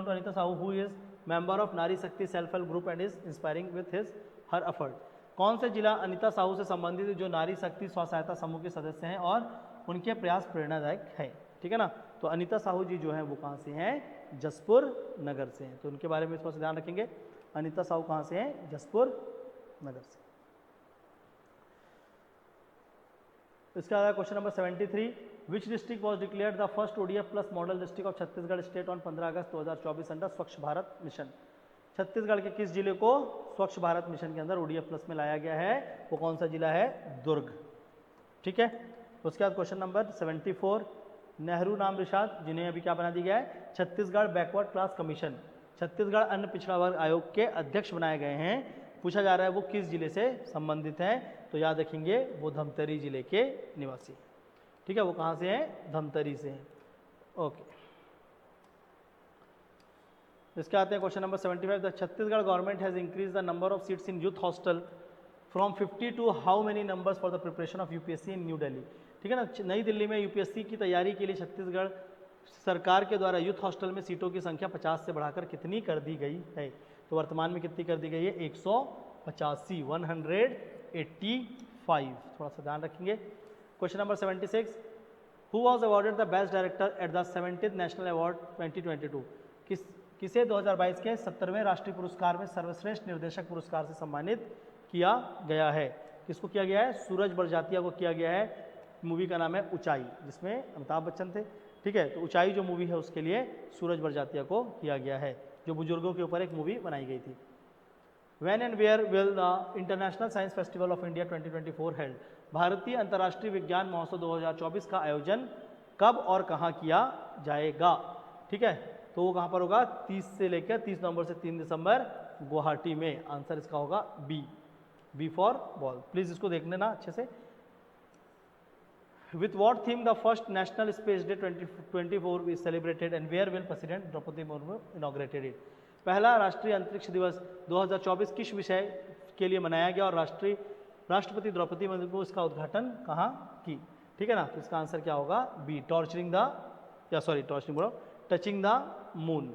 to Anita Sahu who is member of Nari Shakti self help group and is inspiring with his her effort. कौन से जिला अनिता साहू से संबंधित जो नारी शक्ति स्व सहायता समूह के सदस्य हैं और उनके प्रयास प्रेरणादायक है। ठीक है ना, तो अनिता साहू जी जो है वो कहाँ से हैं, जसपुर नगर से हैं, तो उनके बारे में थोड़ा सा ध्यान रखेंगे। अनिता साहू कहाँ से हैं, जसपुर नगर से। इसके बाद question number 73, which district was declared the first ODF plus model district of Chhattisgarh state on 15 August 2024 under स्वच्छ भारत मिशन। छत्तीसगढ़ के किस जिले को स्वच्छ भारत मिशन के अंदर ODF प्लस में लाया गया है? वो कौन सा जिला है, दुर्ग। ठीक है, उसके बाद क्वेश्चन नंबर 74, नेहरू नाम रिशाद, जिन्हें अभी क्या बना दिया गया है, Chhattisgarh backward class commission, Chhattisgarh अन्य पिछड़ा वर्ग आयोग के अध्यक्ष बनाए गए हैं। पूछा जा रहा है वो किस जिले से संबंधित हैं? तो याद रखेंगे वो धमतरी जिले के निवासी। ठीक है, वो कहाँ से हैं, धमतरी से हैं। ओके, इसके आते हैं question number 75, the Chhattisgarh government has increase the number of seats in youth hostel from 50 to how many numbers for the preparation of UPSC in New Delhi. ठीक है ना, नई दिल्ली में UPSC की तैयारी के लिए छत्तीसगढ़ सरकार के द्वारा यूथ हॉस्टल में सीटों की संख्या 50 से बढ़ाकर कितनी कर दी गई है? तो वर्तमान में कितनी कर दी गई है, 185, 185। थोड़ा सा ध्यान रखेंगे। Question number 76, who was awarded the best director at the 70th national award 2022। किसे 2022 के 70वें राष्ट्रीय पुरस्कार में सर्वश्रेष्ठ निर्देशक पुरस्कार से सम्मानित किया गया है? किसको किया गया है? सूरज बड़जात्या को किया गया है। मूवी का नाम है ऊंचाई, जिसमें अमिताभ बच्चन थे। ठीक है, तो ऊंचाई जो मूवी है उसके लिए सूरज बड़जात्या को किया गया है, जो बुजुर्गों के ऊपर एक मूवी बनाई गई थी। When and where will the international science festival of India 2024 held. भारतीय अंतर्राष्ट्रीय विज्ञान महोत्सव 2024 का आयोजन कब और कहाँ किया जाएगा? ठीक है, तो वो कहाँ पर होगा, 30 से लेकर 30 नवंबर से 3 दिसंबर गुवाहाटी में। आंसर इसका होगा B, B for ball. Please इसको देख लेना अच्छे से। With what theme the first National Space Day 2024 is celebrated and where will President Draupadi Murmu inaugurated it? पहला राष्ट्रीय अंतरिक्ष दिवस 2024 किस विषय के लिए मनाया गया और राष्ट्रपति द्रौपदी मुर्मू इसका उद्घाटन कहाँ की? ठीक है ना, तो इसका आंसर क्या होगा? बी, टॉर्चरिंग द, या सॉरी टॉर्चरिंग बोलो, टचिंग द मून।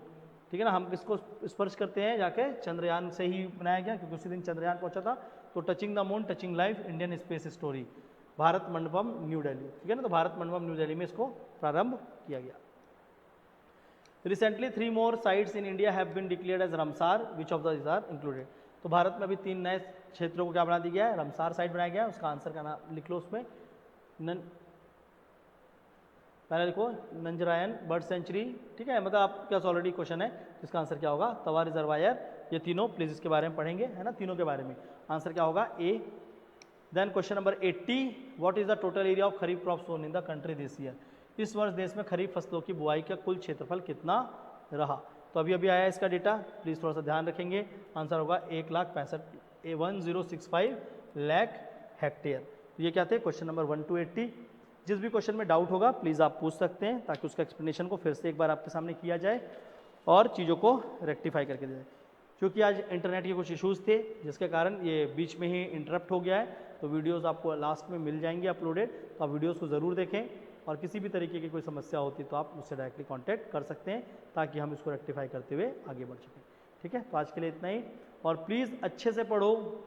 ठीक है ना, हम किसको स्पर्श करते हैं जाके? चंद्रयान से ही बनाया गया, क्योंकि उसी दिन चंद्रयान पहुंचा था। तो touching the moon, touching life, Indian space story, Bharat Mandapam new Delhi. ठीक है ना, तो भारत मंडपम न्यू दिल्ली में इसको प्रारंभ किया गया। Recently 3 more sites in India have been declared as Ramsar, which of these are included? तो भारत में अभी 3 नए क्षेत्रों को क्या बना दिया गया है? रमसार साइट बनाया गया है। उसका आंसर का नाम लिख लो उसमें। पहले लिखो नंजरायन बर्ड सेंचुरी। ठीक है, मतलब आपके पास ऑलरेडी क्वेश्चन है, इसका आंसर क्या होगा? तवा रिजर्वायर। ये तीनों प्लीज इसके बारे में पढ़ेंगे, है ना, तीनों के बारे में। आंसर क्या होगा? A. Then question number 80, what is the total area of kharif crop sown in the country this year? इस वर्ष देश में खरीफ फसलों की बुआई का कुल क्षेत्रफल कितना रहा? तो अभी अभी आया इसका डेटा, प्लीज थोड़ा सा ध्यान रखेंगे। आंसर होगा 1,65,1065 लाख हेक्टेयर। ये क्या थे? Question number 1 to 80। जिस भी क्वेश्चन में डाउट होगा प्लीज़ आप पूछ सकते हैं, ताकि उसका एक्सप्लेनेशन को फिर से एक बार आपके सामने किया जाए और चीज़ों को रेक्टिफाई करके दिया जाए। क्योंकि आज इंटरनेट के कुछ इश्यूज़ थे जिसके कारण ये बीच में ही इंटरप्ट हो गया है, तो वीडियोज़ आपको लास्ट में मिल जाएंगे अपलोडेड, तो आप वीडियोज़ को ज़रूर देखें। और किसी भी तरीके की कोई समस्या होती तो आप मुझसे डायरेक्टली कांटेक्ट कर सकते हैं, ताकि हम इसको रेक्टिफाई करते हुए आगे बढ़ सकें। ठीक है, तो आज के लिए इतना ही। और प्लीज़ अच्छे से पढ़ो,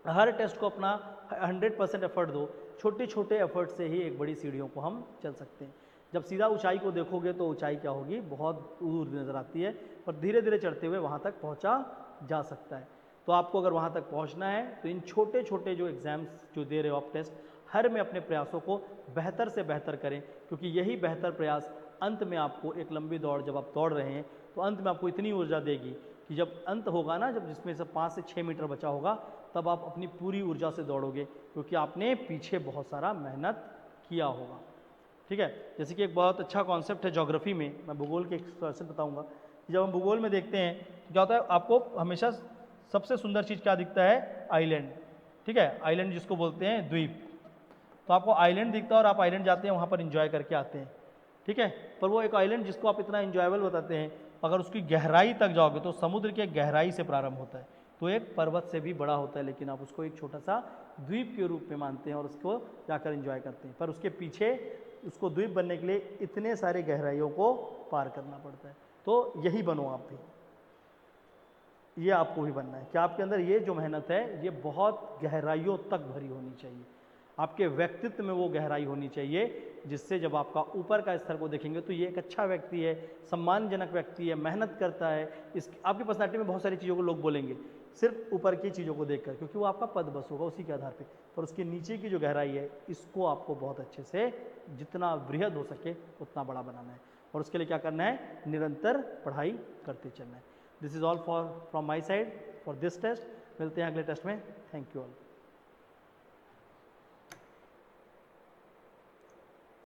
हर टेस्ट को अपना 100% एफर्ट दो। छोटे छोटे एफर्ट से ही एक बड़ी सीढ़ियों को हम चल सकते हैं। जब सीधा ऊंचाई को देखोगे तो ऊंचाई क्या होगी? बहुत दूर नज़र आती है, पर धीरे धीरे चढ़ते हुए वहाँ तक पहुँचा जा सकता है। तो आपको अगर वहाँ तक पहुँचना है तो इन छोटे छोटे जो एग्ज़ाम्स जो दे रहे हो आप टेस्ट, हर में अपने प्रयासों को बेहतर से बेहतर करें, क्योंकि यही बेहतर प्रयास अंत में आपको एक लंबी दौड़ जब आप दौड़ रहे हैं तो अंत में आपको इतनी ऊर्जा देगी कि जब अंत होगा ना, जब जिसमें से 5 से 6 मीटर बचा होगा, तब आप अपनी पूरी ऊर्जा से दौड़ोगे, क्योंकि आपने पीछे बहुत सारा मेहनत किया होगा। ठीक है, जैसे कि एक बहुत अच्छा कॉन्सेप्ट है ज्योग्राफी में, मैं भूगोल के एक्सप्रेशन बताऊंगा कि जब हम भूगोल में देखते हैं तो क्या होता है, आपको हमेशा सबसे सुंदर चीज़ क्या दिखता है? आइलैंड। ठीक है, आइलैंड जिसको बोलते हैं द्वीप। तो आपको आइलैंड दिखता है और आप आइलैंड जाते हैं, वहाँ पर इंजॉय करके आते हैं। ठीक है, पर वो एक आइलैंड जिसको आप इतना इंजॉयबल बताते हैं, अगर उसकी गहराई तक जाओगे तो समुद्र के गहराई से प्रारंभ होता है, तो एक पर्वत से भी बड़ा होता है, लेकिन आप उसको एक छोटा सा द्वीप के रूप में मानते हैं और उसको जाकर एंजॉय करते हैं। पर उसके पीछे उसको द्वीप बनने के लिए इतने सारे गहराइयों को पार करना पड़ता है। तो यही बनो आप भी, ये आपको भी बनना है कि आपके अंदर ये जो मेहनत है ये बहुत गहराइयों तक भरी होनी चाहिए। आपके व्यक्तित्व में वो गहराई होनी चाहिए, जिससे जब आपका ऊपर का स्तर को देखेंगे तो ये एक अच्छा व्यक्ति है, सम्मानजनक व्यक्ति है, मेहनत करता है। इस आपकी पर्सनैलिटी में बहुत सारी चीज़ों को लोग बोलेंगे सिर्फ ऊपर की चीज़ों को देखकर, क्योंकि वो आपका पद बस होगा उसी के आधार पे, पर उसके नीचे की जो गहराई है इसको आपको बहुत अच्छे से जितना बृहद हो सके उतना बड़ा बनाना है। और उसके लिए क्या करना है? निरंतर पढ़ाई करते चलना है। This is all from my side for this test. मिलते हैं अगले टेस्ट में। Thank you all.